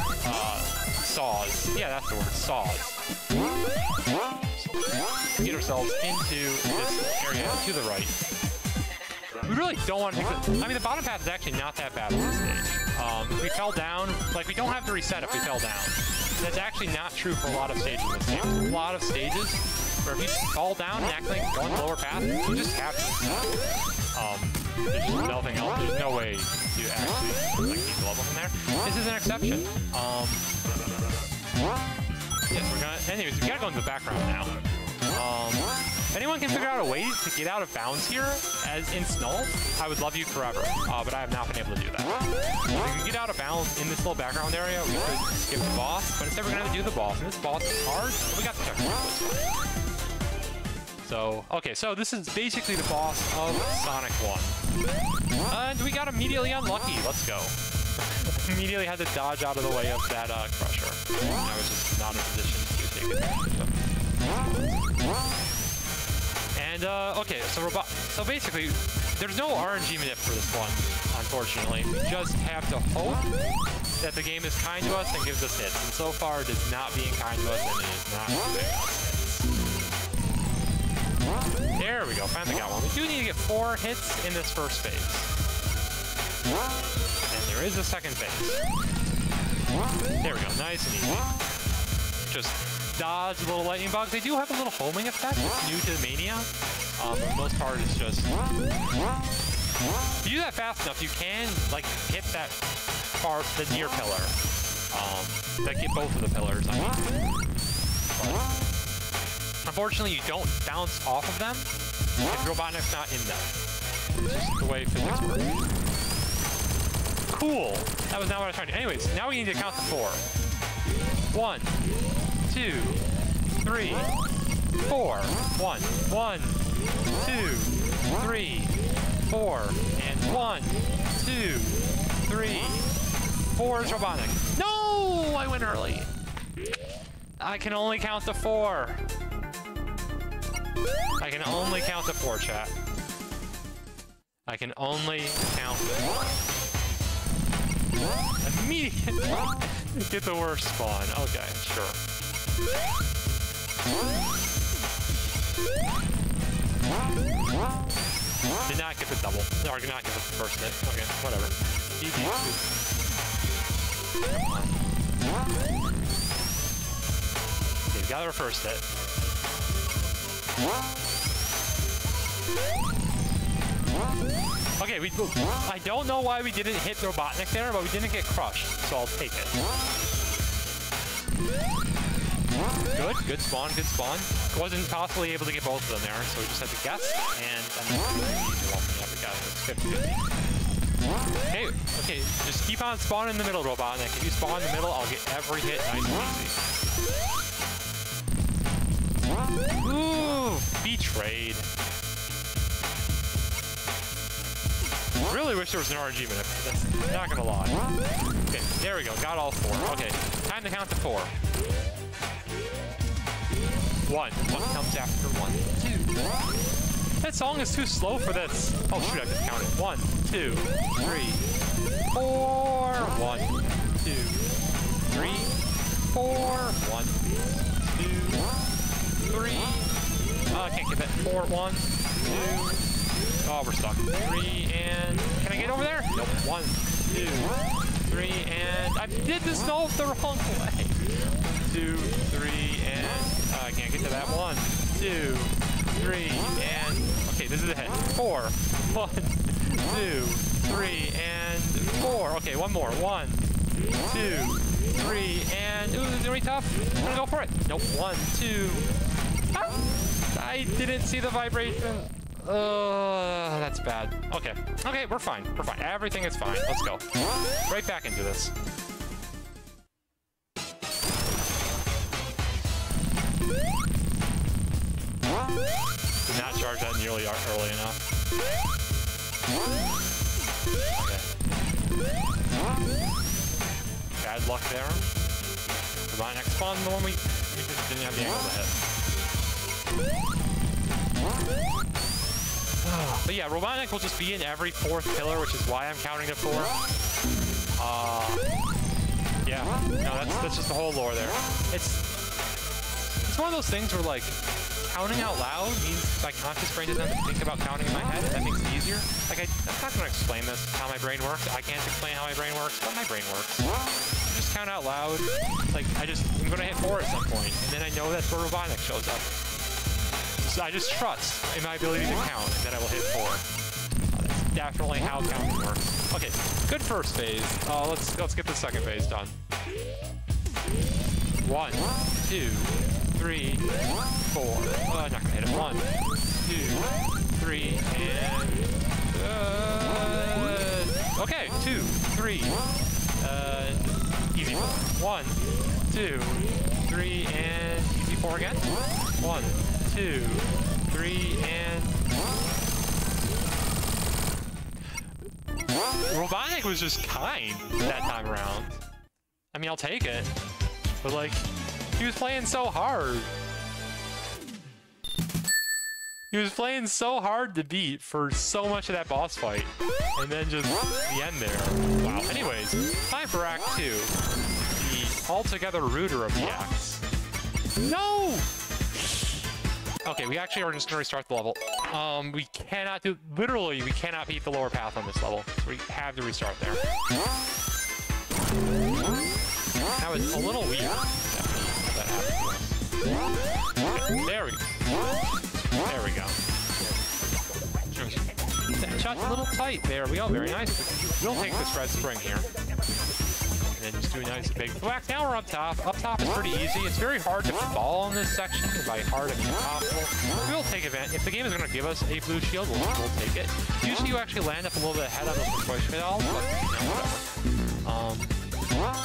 saws. Yeah, that's the word, saws. Get ourselves into this area to the right. We really don't want to take the... I mean, the bottom path is actually not that bad on this stage. If we fell down, like, we don't have to reset if we fell down. That's actually not true for a lot of stages in this game. There's a lot of stages where if you fall down and act like going the lower path, you just have to. There's just nothing else. There's no way to actually, like, keep the level from there. This is an exception. Yes, we're gonna... Anyways, we gotta go into the background now. If anyone can figure out a way to get out of bounds here, as in Snolf, I would love you forever. But I have not been able to do that. If we can get out of bounds in this little background area, we could skip the boss, but instead we're gonna have to do the boss. And this boss is hard, but we got the checkpoint. So, okay, so this is basically the boss of Sonic 1. And we got immediately unlucky. Let's go. Immediately had to dodge out of the way of that crusher. I was just not in a position to take advantage of. And okay, so basically, there's no RNG manip for this one, unfortunately. We just have to hope that the game is kind to us and gives us hits. And so far, it is not being kind to us, and it is not giving us hits. There we go, finally got one. We do need to get 4 hits in this first phase. And there is a second phase. There we go, nice and easy. Just dodge little lightning bugs. They do have a little homing effect. It's new to the Mania. For the most part, it's just... If you do that fast enough, you can, like, hit that part, the near pillar. That get both of the pillars, I mean. But, unfortunately, you don't bounce off of them if Robotnik's not in them. It's just the way physics work. Cool! That was not what I was trying to do. Anyways, now we need to count to 4. 1, 2, 3, 4. 1, 1, 2, 3, 4, and 1, 2, 3, 4 is Robotnik. No! I went early. I can only count to 4. I can only count to 4, chat. I can only count to 4. Immediately get the worst spawn. Okay, sure. Did not get the double. No, did not get the first hit. Okay, whatever. Easy. Okay, we got our first hit. Okay, I don't know why we didn't hit Robotnik there, but we didn't get crushed, so I'll take it. Good spawn, good spawn. Wasn't possibly able to get both of them there, so we just had to guess, and then we got it. It's 50-50. Okay, just keep on spawning in the middle, Robotnik. If you spawn in the middle, I'll get every hit nice and easy. Ooh, betrayed. Really wish there was an RNG minute. That's not gonna lie. Okay, there we go. Got all 4. Okay, time to count to 4. 1. 1 comes after 1. 2. That song is too slow for this. Oh shoot, I just counted. 1, 2, 3, 4. 1, 2, 3, 4. 1, 2, 3. I can't get that. 4, 1, 2. Oh, we're stuck. 3 and... Can I get over there? Nope. 1, 2, 3 and... I did the Snolf the wrong way. 2, 3 and... I can't get to that. 1, 2, 3 and... Okay, this is a hit. 4. 1, 2, 3 and 4. Okay, one more. 1, 2, 3 and... Ooh, this is gonna be tough. I'm gonna go for it. Nope. 1, 2... Ah! I didn't see the vibration. That's bad. Okay. Okay, we're fine. We're fine. Everything is fine. Let's go. Right back into this. Did not charge that nearly early enough. Okay. Bad luck there. My next spawn, the one we just didn't have the angle to hit. But yeah, Robotnik will just be in every 4th pillar, which is why I'm counting to 4. Yeah, no, that's just the whole lore there. It's one of those things where, like, counting out loud means my conscious brain doesn't have to think about counting in my head, and that makes it easier. Like, I'm not going to explain this, how my brain works. I can't explain how my brain works, but my brain works. Just count out loud. Like, I'm going to hit 4 at some point, and then I know that's where Robotnik shows up. I just trust in my ability to count, and then I will hit 4. That's definitely how counting works. Okay, good first phase. Let's get the second phase done. 1, 2, 3, 4. Oh, I'm not gonna hit it. 1, 2, 3, and okay, 2, 3. Easy 4. 1, 2, 3, and easy 4 again. 1, 2, 3, and Robotnik was just kind that time around. I mean, I'll take it. But, like, he was playing so hard. He was playing so hard to beat for so much of that boss fight. And then just the end there. Wow. Anyways, time for Act 2. The altogether ruder of the acts. No! Okay, we actually are just gonna restart the level. We cannot do, literally, we cannot beat the lower path on this level. So we have to restart there. That was a little weird that happened. Okay, there we go. There we go. That shot's a little tight. There we go. Very nice. We'll take this red spring here. And then just do a nice big thwack. Now we're up top. Up top is pretty easy. It's very hard to fall in this section. By hard, I mean impossible. We'll take advantage. If the game is going to give us a blue shield, we'll take it. Usually you actually land up a little bit ahead on those choice pedals, but you know, whatever.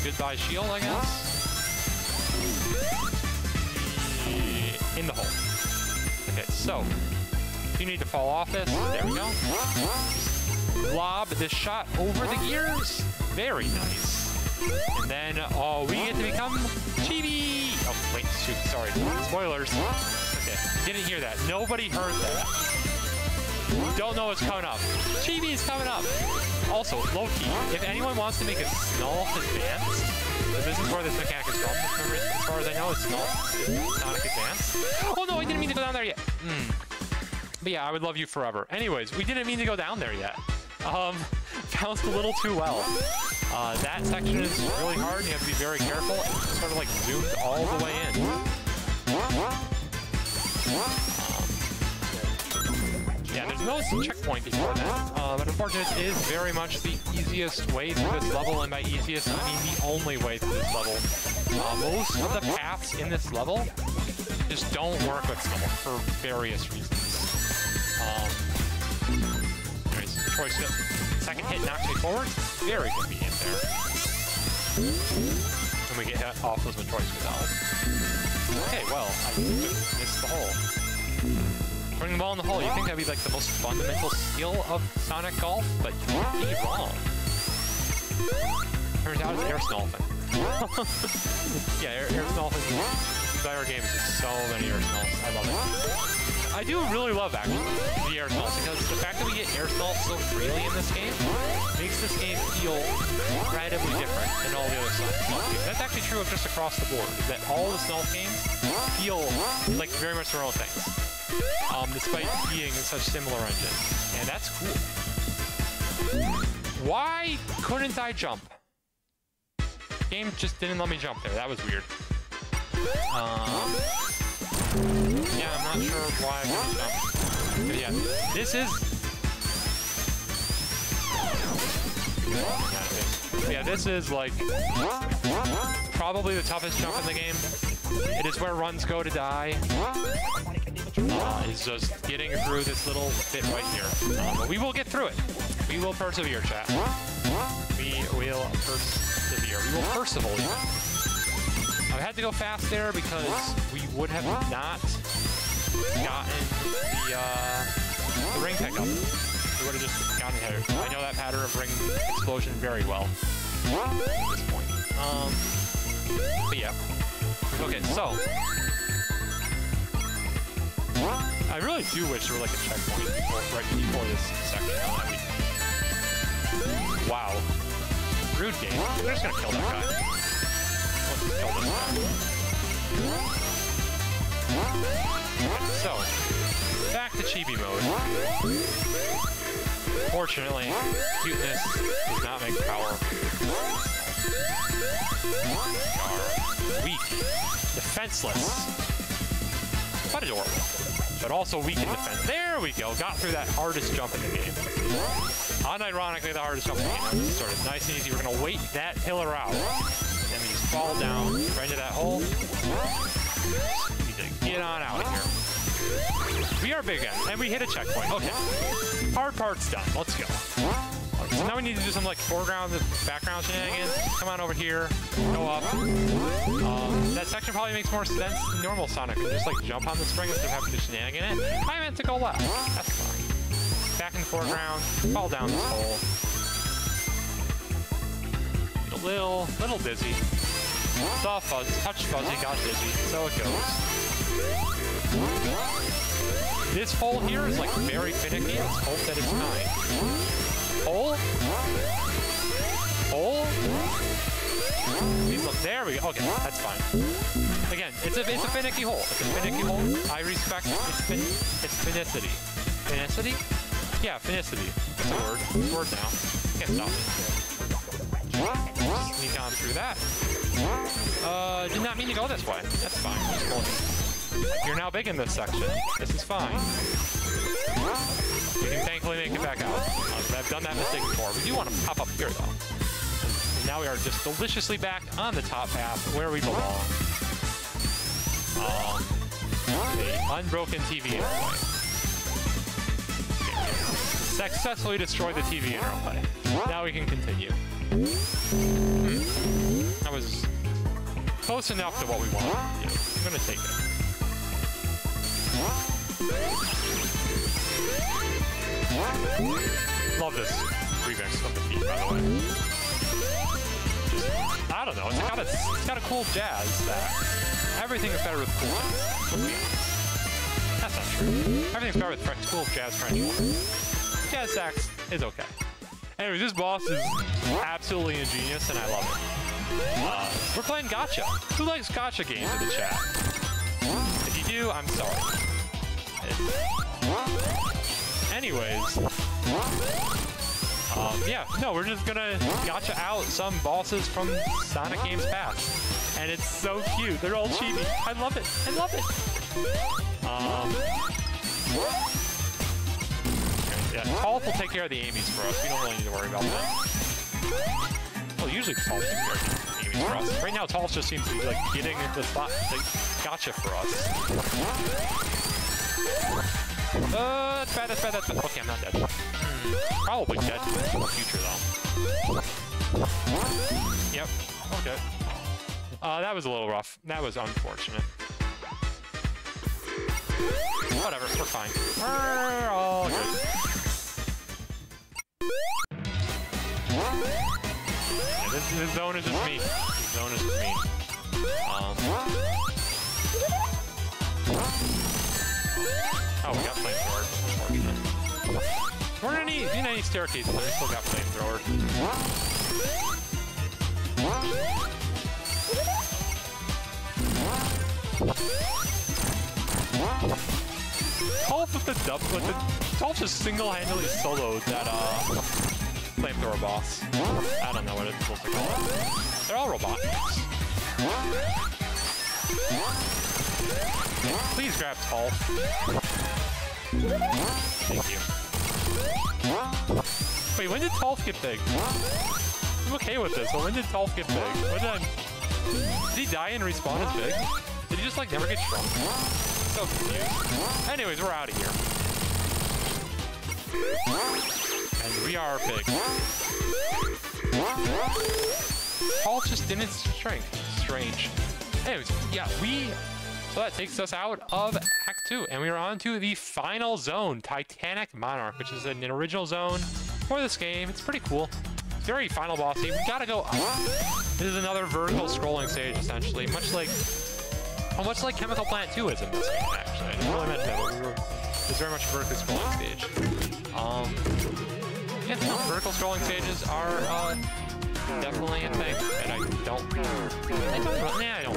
Goodbye shield, I guess. In the hole. Okay, so you need to fall off this. There we go. Lob this shot over the gears. Very nice. And then, oh, we get to become Chibi. Oh, wait, shoot, sorry. Spoilers. Okay, didn't hear that. Nobody heard that. Don't know what's coming up. Chibi is coming up. Also, low-key, if anyone wants to make a Snolf Advanced, this is where this mechanic is from. As far as I know, it's Snolf Sonic Advanced. Oh no, I didn't mean to go down there yet. But yeah, I would love you forever. Anyways, we didn't mean to go down there yet. Bounced a little too well. That section is really hard, and you have to be very careful. It's sort of like zoomed all the way in. Yeah, there's no checkpoint before that, but unfortunately it is very much the easiest way through this level, and by easiest, I mean the only way through this level. Most of the paths in this level just don't work with Snolf for various reasons. Anyways, choice hit. Second hit knocks me forward. Very convenient there. And we get hit off those choice pedals. Okay, well, I just missed the hole. Putting the ball in the hole, you think that'd be like the most fundamental skill of Sonic Golf, but you'd be wrong. Turns out it's air snolfing. Yeah, air snolfing. The entire game is just so many air snolfs. I love it. I do really love actually the air snolfs, because the fact that we get air snolfs so freely in this game makes this game feel incredibly different than all the other Sonic games. That's actually true of just across the board, that all the Snolf games feel like very much their own things. Despite being such similar engines. And that's cool. Why couldn't I jump? Game just didn't let me jump there. That was weird. Yeah, I'm not sure why I couldn't jump. But yeah, this is... Yeah, this is like... probably the toughest jump in the game. It is where runs go to die. It's just getting through this little bit right here. But we will get through it. We will persevere, chat. We will persevere. We will persevere. I had to go fast there because we would have not gotten the ring pickup. We would have just gotten hit. I know that pattern of ring explosion very well at this point. But yeah. Okay, so I really do wish there were like a checkpoint right before this section. Wow. Rude game. We're just gonna kill that guy. Let's kill this guy. Okay, so, back to Chibi mode. Fortunately, cuteness does not make power. We are weak, defenseless, but adorable. But also weak in defense. There we go. Got through that hardest jump in the game. Unironically, the hardest jump in the game. Sort of nice and easy. We're gonna wait that pillar out. And then we just fall down right into that hole. We need to get on out of here. We are big again, and we hit a checkpoint. Okay. Hard part's done. Let's go. So now we need to do some like foreground and background shenanigans. Come on over here, go up. That section probably makes more sense than normal Sonic. Just like jump on the spring instead of having to shenanigan it. I meant to go left. That's fine. back in the foreground, fall down this hole. Get a little dizzy. Saw fuzz, touched fuzzy, got dizzy, so it goes. This hole here is like very finicky. Let's hope that it's fine. Hole? Hole? There we go. Okay, that's fine. Again, it's a finicky hole. It's a finicky hole. I respect its finicity. Finicity? Yeah, finicity. That's a word. It's a word now. Can't stop it. Sneak on through that. Did not mean to go this way. That's fine. You're now big in this section. This is fine. We can thankfully make it back out. I've done that mistake before. We do want to pop up here, though. And now we are just deliciously back on the top path where we belong. The unbroken TV interplay. Successfully destroyed the TV interplay. Now we can continue. That was close enough to what we wanted. Yeah, I'm gonna take it. Love this remix of the beat, by the way. Just, I don't know, it's got a cool jazz that everything is better with cool jazz. That's not true. Everything's better with cool jazz French horn. Jazz sax is okay. Anyways, this boss is absolutely ingenious and I love it. We're playing gacha. Who likes gacha games in the chat? If you do, I'm sorry. Anyways, yeah, no, we're just gonna gacha out some bosses from Sonic games past. And it's so cute. They're all chibi. I love it. I love it. Yeah, dowolff will take care of the Amy's for us. We don't really need to worry about that. Well, usually dowolff takes care of the Amy's for us. Right now, dowolff just seems to be like getting the spot, like, gotcha for us. That's bad, that's bad, that's bad. Okay, I'm not dead. Probably dead in the future, though. Yep, okay. That was a little rough. That was unfortunate. Whatever, we're fine. We're all good. Yeah, this zone is just me. This zone is just me. Oh, we got flamethrower. Unfortunate. We're gonna need any staircases, but we still got flamethrower. dowolff with the dowolff just single-handedly soloed that flamethrower boss. I don't know what it's supposed to call it. They're all robotics. Please grab dowolff. Thank you. Wait, when did dowolff get big? I'm okay with this, but when did dowolff get big? Did he die and respawn as big? Did he just like never get shrunk? So confused. Anyways, we're out of here. And we are big. dowolff just didn't shrink. Strange. Anyways, yeah, so that takes us out of Act 2, and we are on to the final zone, Titanic Monarch, which is an original zone for this game. It's pretty cool. It's very final bossy. We gotta go up. This is another vertical scrolling stage, essentially, much like Chemical Plant 2 is in this game, actually. I didn't really mention that, but it's very much a vertical scrolling stage. Yeah, no, vertical scrolling stages are definitely a thing, and I don't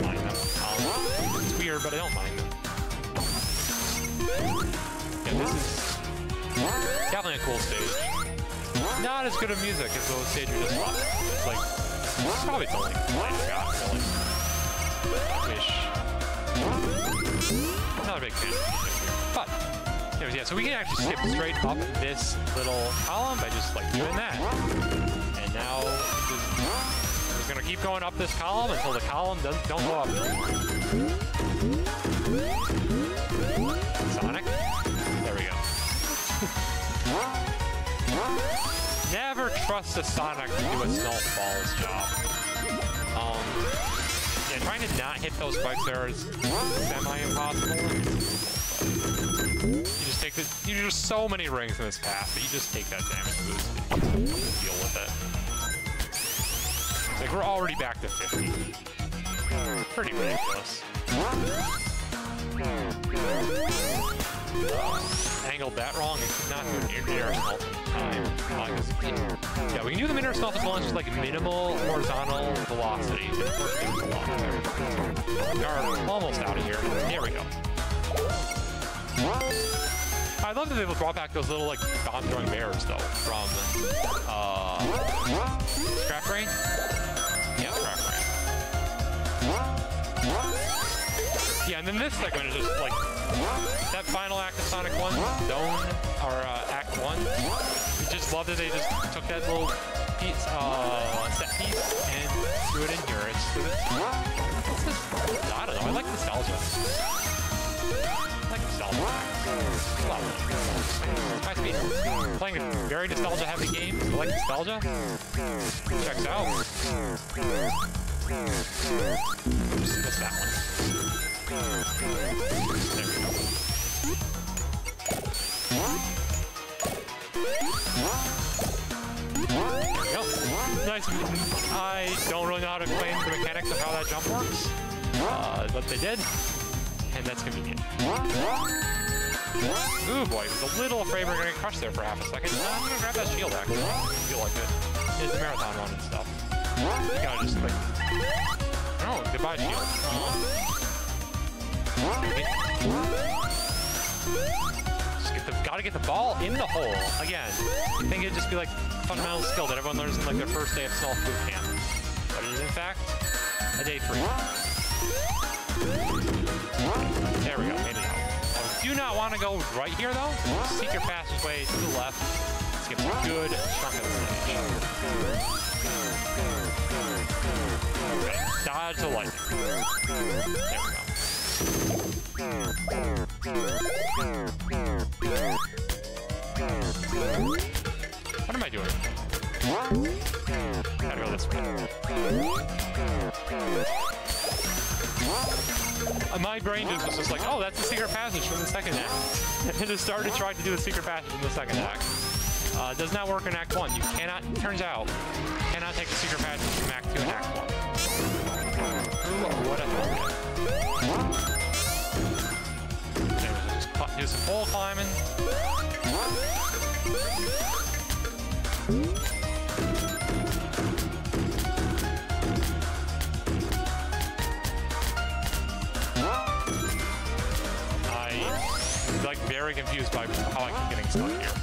mind them. It's weird, but I don't mind them. Yeah, this is definitely a cool stage. Not as good of music as the stage we just watched. It's like, it's probably the only line I got, really. Ish. I'm not a big fan of music here. But, anyways, yeah, so we can actually skip straight up this little column by just, like, doing that. And now, we're just gonna keep going up this column until the column don't go up anymore. Sonic? There we go. Never trust a Sonic to do a Snolf Balls job. Yeah, trying to not hit those spikes there is semi-impossible. You just so many rings in this path that you just take that damage boost and you deal with it. Like, we're already back to 50. Pretty ridiculous. Angled that wrong and could not do an air Snolf in time. Yeah, we can do the inner Snolf as long as just like minimal horizontal velocity. And of course, there's a lot there. We are almost out of here. There we go. I love that they brought back those little like bomb throwing bears though from Scrap Brain. Yeah, Scrap Brain. Yeah, and then this segment is just like that final act of Sonic 1, Zone, or Act 1. I just love that they just took that little piece, set piece and threw it in here. It's just, I don't know, I like nostalgia. I like nostalgia. My speed. Playing a very nostalgia-heavy game. I like nostalgia. Checks out. Oops, missed that one. There we go. Nice. I don't really know how to explain the mechanics of how that jump works, but they did, and that's convenient. Ooh boy, I was a little afraid we were gonna get crushed there for half a second. I'm gonna grab that shield actually. I feel like it. It's a marathon run and stuff. You gotta just like, oh, goodbye shield. Gotta get the ball in the hole. Again, I think it'd just be like fundamental skill that everyone learns in like their first day of Snolf boot camp. But it is in fact a day 3. There we go, made it out. I do not want to go right here though. Seek your passageway to the left. Let's get a good chunk of the stage. Okay, dodge to lightning. There we go. What am I doing? Gotta go this way. My brain just was just like, oh, that's the secret passage from the second act. And just started trying to do the secret passage in the second act. Does not work in Act 1. You cannot, turns out, cannot take the secret passage from Act 2 and Act 1. Ooh, what a moment. Do some pole climbing. I'm like very confused by how I keep getting stuck here.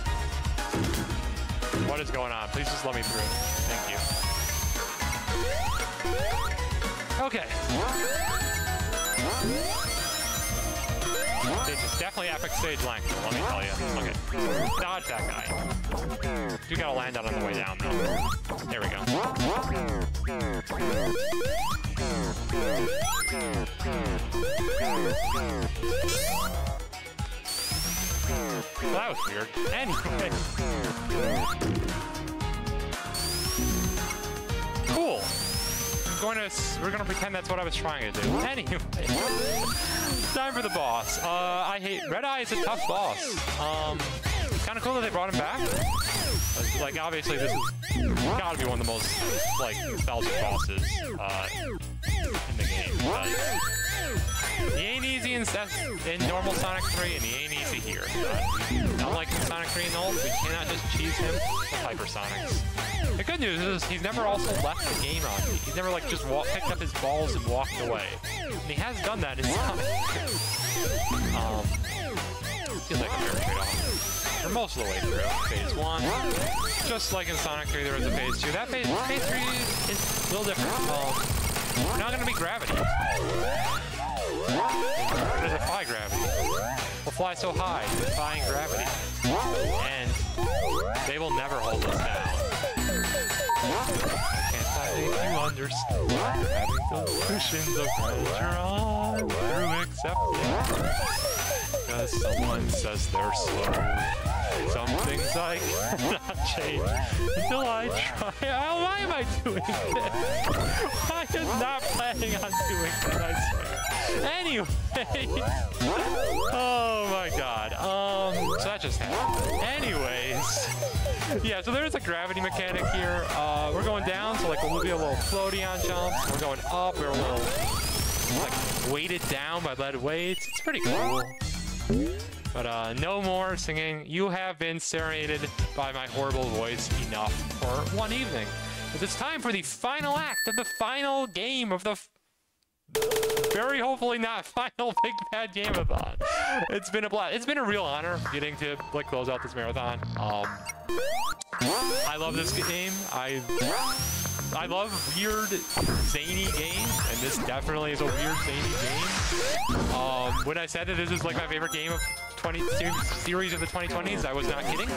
What is going on? Please just let me through. Thank you. Okay. It's definitely epic stage length, let me tell you. Okay, dodge that guy. You gotta land that on the way down, though. There we go. Well, that was weird. Anyway. Cool. We're gonna pretend that's what I was trying to do. Anyway, time for the boss. I hate Red Eye is a tough boss. Kind of cool that they brought him back. Like obviously this is gotta be one of the most like nostalgic bosses in the game. But he ain't easy in normal Sonic 3, and he ain't easy here. Unlike in Sonic 3 and old, we cannot just cheese him with Hypersonics. The good news is he's never also left the game on me. He's never like just picked up his balls and walked away. And he has done that in Sonic 2. Feels like a fair trade-off. For most of the way through Phase 1. Just like in Sonic 3, there was a Phase 2. That Phase 3 is a little different. We're not going to be gravity. We're going to defy gravity. We'll fly so high, defying gravity. And they will never hold us down. Can't I make you understand? Having those cushions of pressure on through accepting. Because someone says they're slow. Some things I cannot change until I try. Why am I doing this? I am not planning on doing that, I swear. Anyway. Oh my god. So that just happened. Anyways. Yeah, so there's a gravity mechanic here. We're going down, so like we'll be a little floaty on jumps. We're going up, we're a little like weighted down by lead weights. It's pretty cool. But no more singing. You have been serenaded by my horrible voice enough for one evening. But it's time for the final act of the final game of the very hopefully not final Big Bad Game-A-Thon. It's been a blast. It's been a real honor getting to like close out this marathon. I love this game. I love weird, zany games, and this definitely is a weird, zany game. When I said that this is like my favorite game of series of the 2020s, I was not kidding.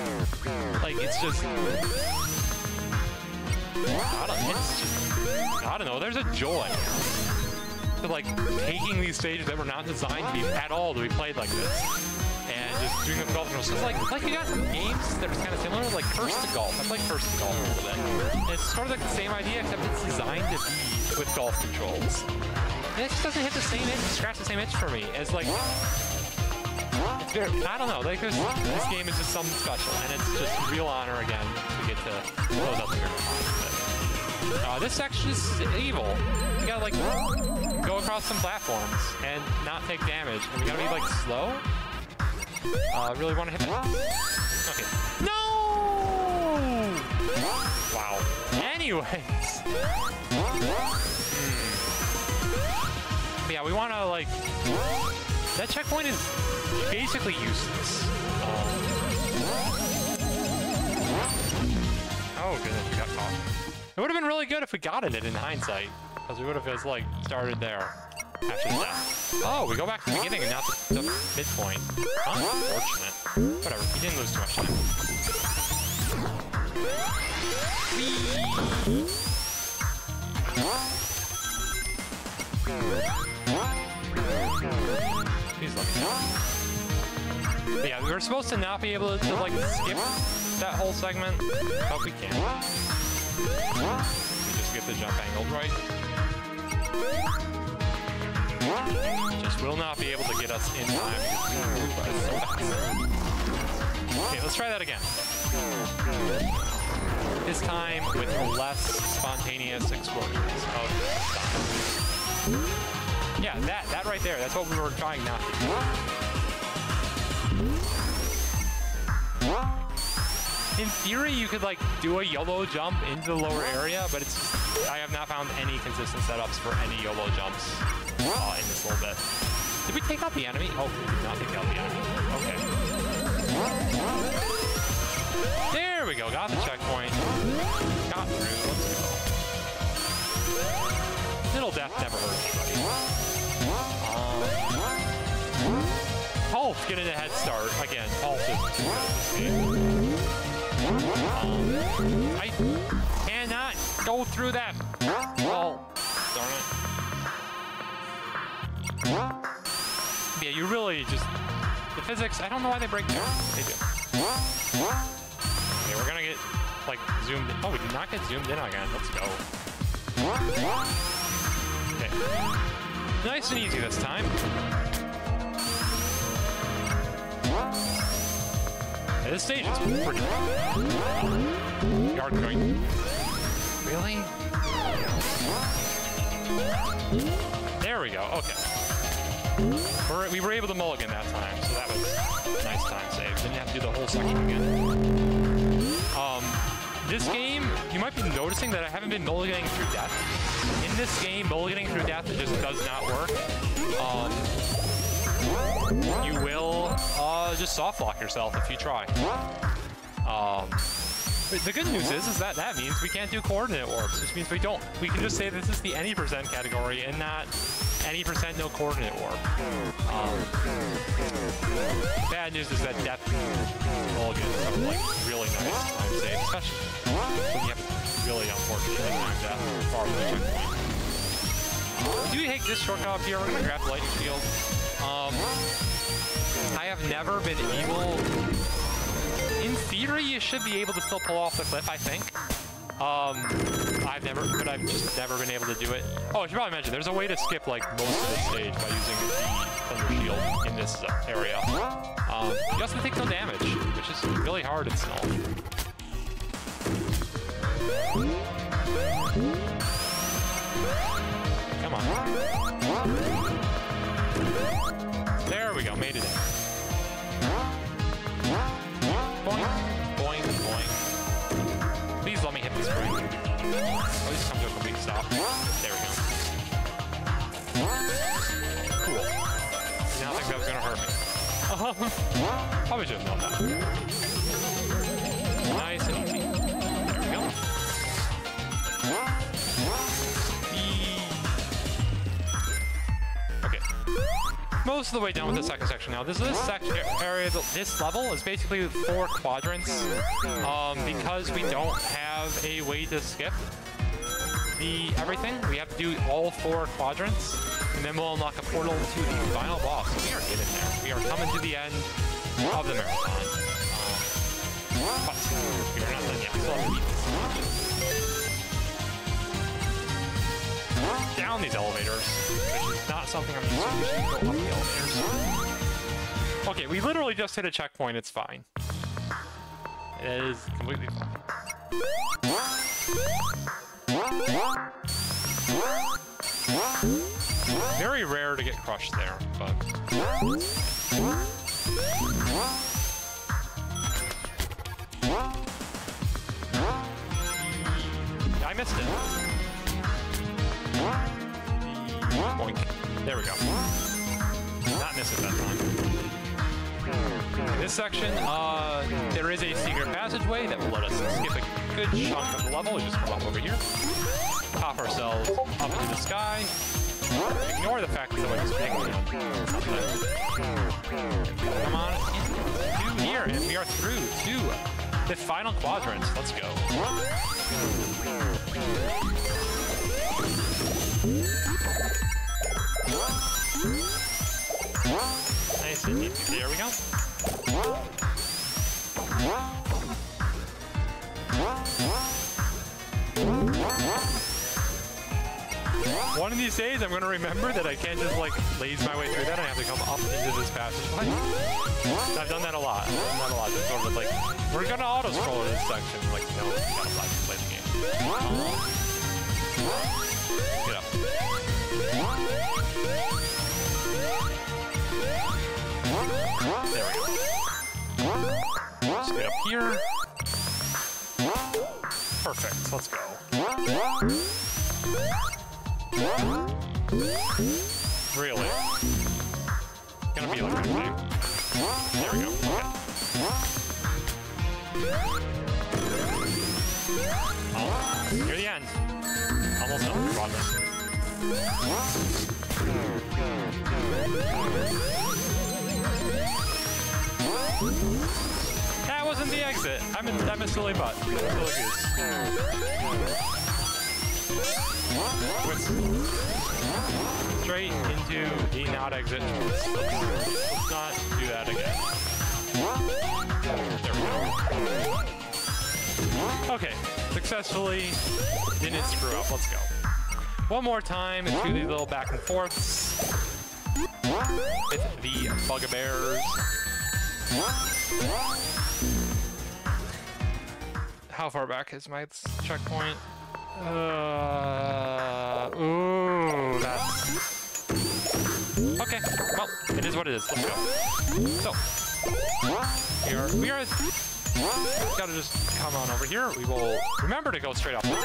Like, it's just... I don't know, there's a joy to like taking these stages that were not designed to be at all to be played like this. And just doing them golf controls. So it's like you got some games that are kind of similar, like Curse to Golf. I played Curse to Golf a little bit. And it's sort of like the same idea, except it's designed to be with golf controls. And it just doesn't hit the same itch, scratch the same itch for me. It's like, it's very, I don't know, like this game is just something special, and it's just a real honor again to get to close out the marathon. This section is evil. You gotta like go across some platforms and not take damage, and you gotta be like slow. Really want to hit that? Okay. No! Wow. Anyways. Yeah, we want to, like... That checkpoint is basically useless. Oh, goodness, we got caught. It would have been really good if we got it in hindsight, because we would have just, like, started there. After that. Oh, we go back to the beginning and not the midpoint. Unfortunate. Whatever, we didn't lose too much time. Please let me know. Yeah, we were supposed to not be able to like skip that whole segment, but we can. We just get the jump angled right. Just will not be able to get us in time because we move by so fast. Okay, let's try that again. This time with less spontaneous explosions of time. Yeah, that right there, that's what we were trying not to do. In theory, you could like do a YOLO jump into the lower area, but it's I have not found any consistent setups for any YOLO jumps in this little bit. Did we take out the enemy? Oh, we did not take out the enemy. Okay. There we go. Got the checkpoint. Got through. Let's go. Little death never hurt anybody. Dowolff getting a head start. Again, Dowolff is too good at this game. I cannot go through that. Oh, darn it. Yeah, you really just... The physics, I don't know why they break down. They do. Okay, we're gonna get, like, zoomed in. Oh, we did not get zoomed in again. Let's go. Okay. Nice and easy this time. Yeah, this stage is pretty yard going. Really? There we go. Okay. We were able to mulligan that time, so that was a nice time save. Didn't have to do the whole section again. This game, you might be noticing that I haven't been mulliganing through death. In this game, mulliganing through death, it just does not work. You will just soft lock yourself if you try. The good news is that means we can't do coordinate warps, which means we can just say this is the any % category and not any % no coordinate warp. Bad news is that death mulligan is some like really nice time save, especially when you have really unfortunately timed death far from the checkpoint. Do we take this shortcut up here? We're gonna grab the lightning shield. I have never been able... In theory, you should be able to still pull off the cliff, I think. I've just never been able to do it. Oh, I should probably mention, there's a way to skip like most of the stage by using the Thunder Shield in this area. You also take no damage, which is really hard in Snolf. Come on. There we go, made it in. Boing, boing, boing. Please let me hit this spring. At least come to a complete stop. There we go. Cool. Now I think that was gonna hurt me. Probably should have known that. Nice and easy. There we go. Okay. Most of the way done with the second section now. This area, this level is basically 4 quadrants. Because we don't have a way to skip everything, we have to do all 4 quadrants, and then we'll unlock a portal to the final boss. We are getting there. We are coming to the end of the marathon. But we are not done yet. We still have to beat this. Down these elevators, which is not something I'm used to. Usually go up the elevators. Okay, we literally just hit a checkpoint. It's fine. It is completely fine. Very rare to get crushed there, but... I missed it. Boink. There we go. Not miss it that time. In this section, there is a secret passageway that will let us skip a good chunk of the level. We just come up over here, pop ourselves up into the sky. Ignore the fact that somebody's pinging. Come on into here, and we are through to the final quadrant. Let's go. Nice and easy. There we go. One of these days, I'm going to remember that I can't just, like, laze my way through that. I have to come up into this passageway. I've done that a lot. Just sort of like, we're going to auto-scroll in this section. Like, no, you got to play the game. Get up. There we go. Just get up here. Perfect. Let's go. Really? Gonna be like that thing. There we go. Okay. Oh, near the end. Almost done. Progress. That wasn't the exit. I'm a silly butt. Silly goose. Straight into the not exit. Let's not do that again. There we go. Okay, successfully didn't screw up. Let's go. One more time into these little back and forths with the bugbears. How far back is my checkpoint? Ooh, that's... Okay, well, it is what it is. Let's go. So, we are... Gotta just come on over here. We will remember to go straight up. One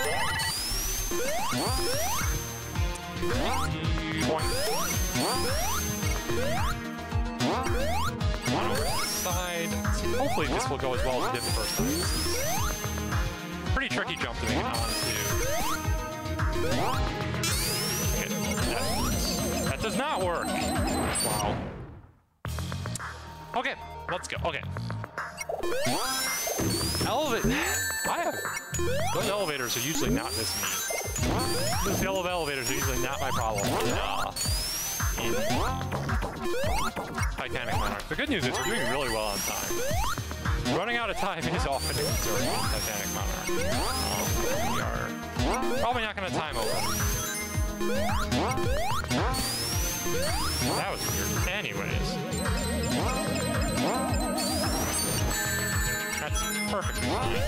over to the side. Hopefully this will go as well as it did the first time. Pretty tricky jump to make it onto. Okay, that does not work. Wow. Okay, let's go. Okay. Those elevators are usually not this mean. Those yellow elevators are usually not my problem in Titanic Monarch. The good news is we're doing really well on time. Running out of time is often a concern in Titanic Monarch. Probably not gonna time open. That was weird. Anyways. That's perfectly fine.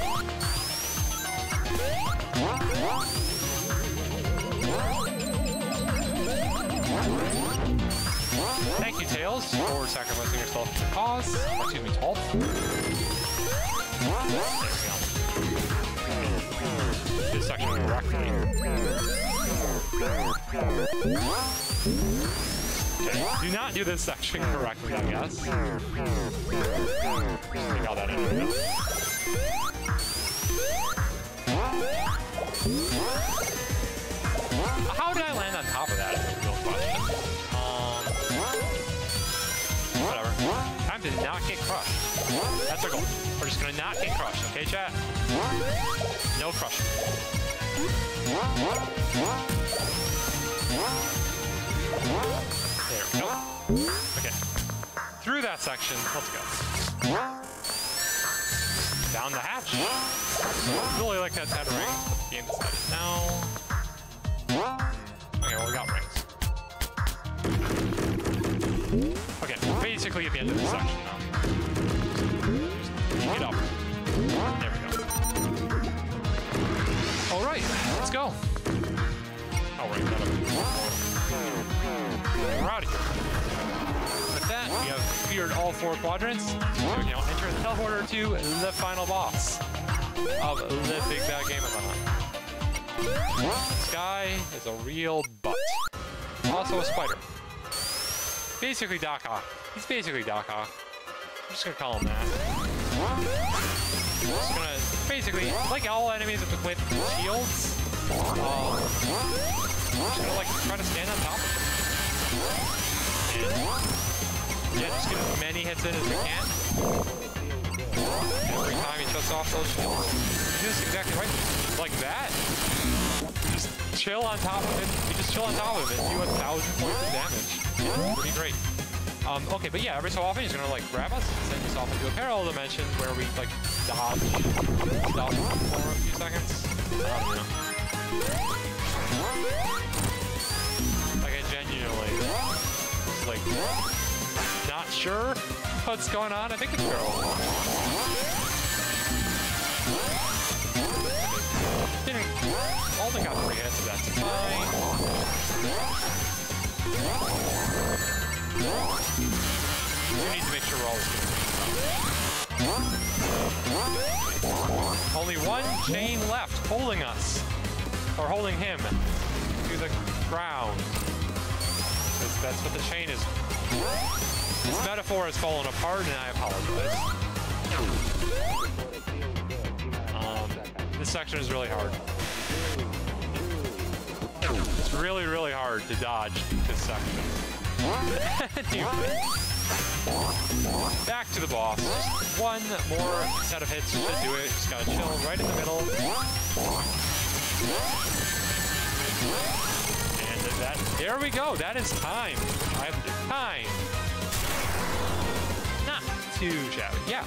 Thank you, Tails, for sacrificing yourself to the cause. Excuse me, Tolf. This section correctly. Okay, do not do this section correctly, I guess. Just take all that energy out. How did I land on top of that is a real question. Whatever. Time to not get crushed. That's our goal. We're just gonna not get crushed, okay, chat? No crushing. There we go. Okay. Through that section, let's go. Down the hatch. Really like that ring. The game decided now. Okay, well, we got rings. Okay, basically at the end of the section now. Just get up. There we go. All right, let's go. Oh, right, got up. We're out of here. With that, we have cleared all 4 quadrants. So we can now enter the teleporter to the final boss of the Big Bad Game-A-Thon. This guy is a real butt. Also a spider. Basically Doc Ock. He's basically Doc Ock. I'm just gonna call him that. Just gonna, basically, like all enemies with shields, I'm just gonna like try to stand on top of them. And, yeah, just get as many hits in as we can. Every time he shuts off those shields. You do this exactly right. Like that. Just chill on top of it. You just chill on top of it and do 1,000 points of damage. Yeah, pretty great. Okay, but yeah, every so often he's gonna like grab us and send us off into a parallel dimension where we like dodge for a few seconds. I don't know. Like I genuinely like not sure what's going on. I think it's parallel. Only got 3 hits, that's fine. We need to make sure we're always good. Only 1 chain left holding us, or holding him to the ground. That's what the chain is. This metaphor has fallen apart, and I apologize. This section is really hard. It's really, really hard to dodge this section. Anyway, back to the boss. Just 1 more set of hits should do it. Just gotta chill right in the middle. And that, there we go. That is time. I have time. Not too shabby. Yeah.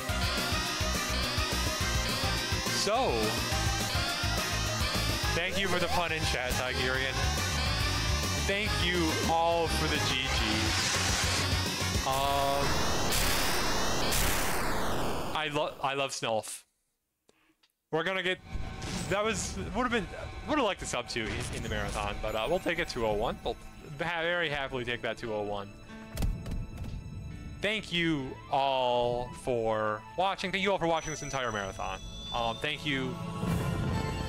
So, thank you for the pun in chat, Tigerian. Thank you all for the GGs. I love Snolf. We're gonna get. That would have liked a sub 2 in the marathon, but we'll take it 201. We'll very happily take that 201. Thank you all for watching. Thank you all for watching this entire marathon. Thank you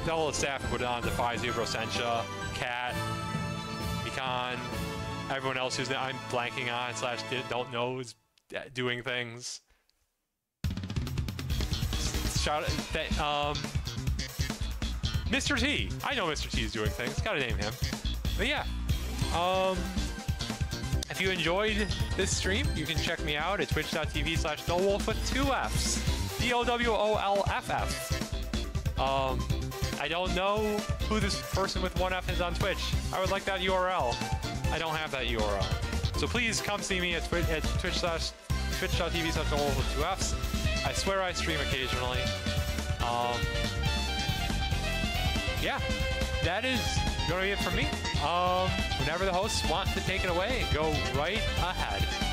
to all the staff who put it on, Defy, Zebro, Sencha, Cat, Econ, everyone else who's I'm blanking on / don't know is doing things. Shout out Mr. T. I know Mr. T is doing things. Gotta name him. But yeah. If you enjoyed this stream, you can check me out at twitch.tv/dowolff with 2 Fs. DOWOLFF. I don't know who this person with 1 F is on Twitch. I would like that URL. I don't have that URL. So please come see me at twitch.tv/dowolff with 2 Fs. I swear I stream occasionally. Yeah. that is going to be it for me. Whenever the hosts want to take it away, go right ahead.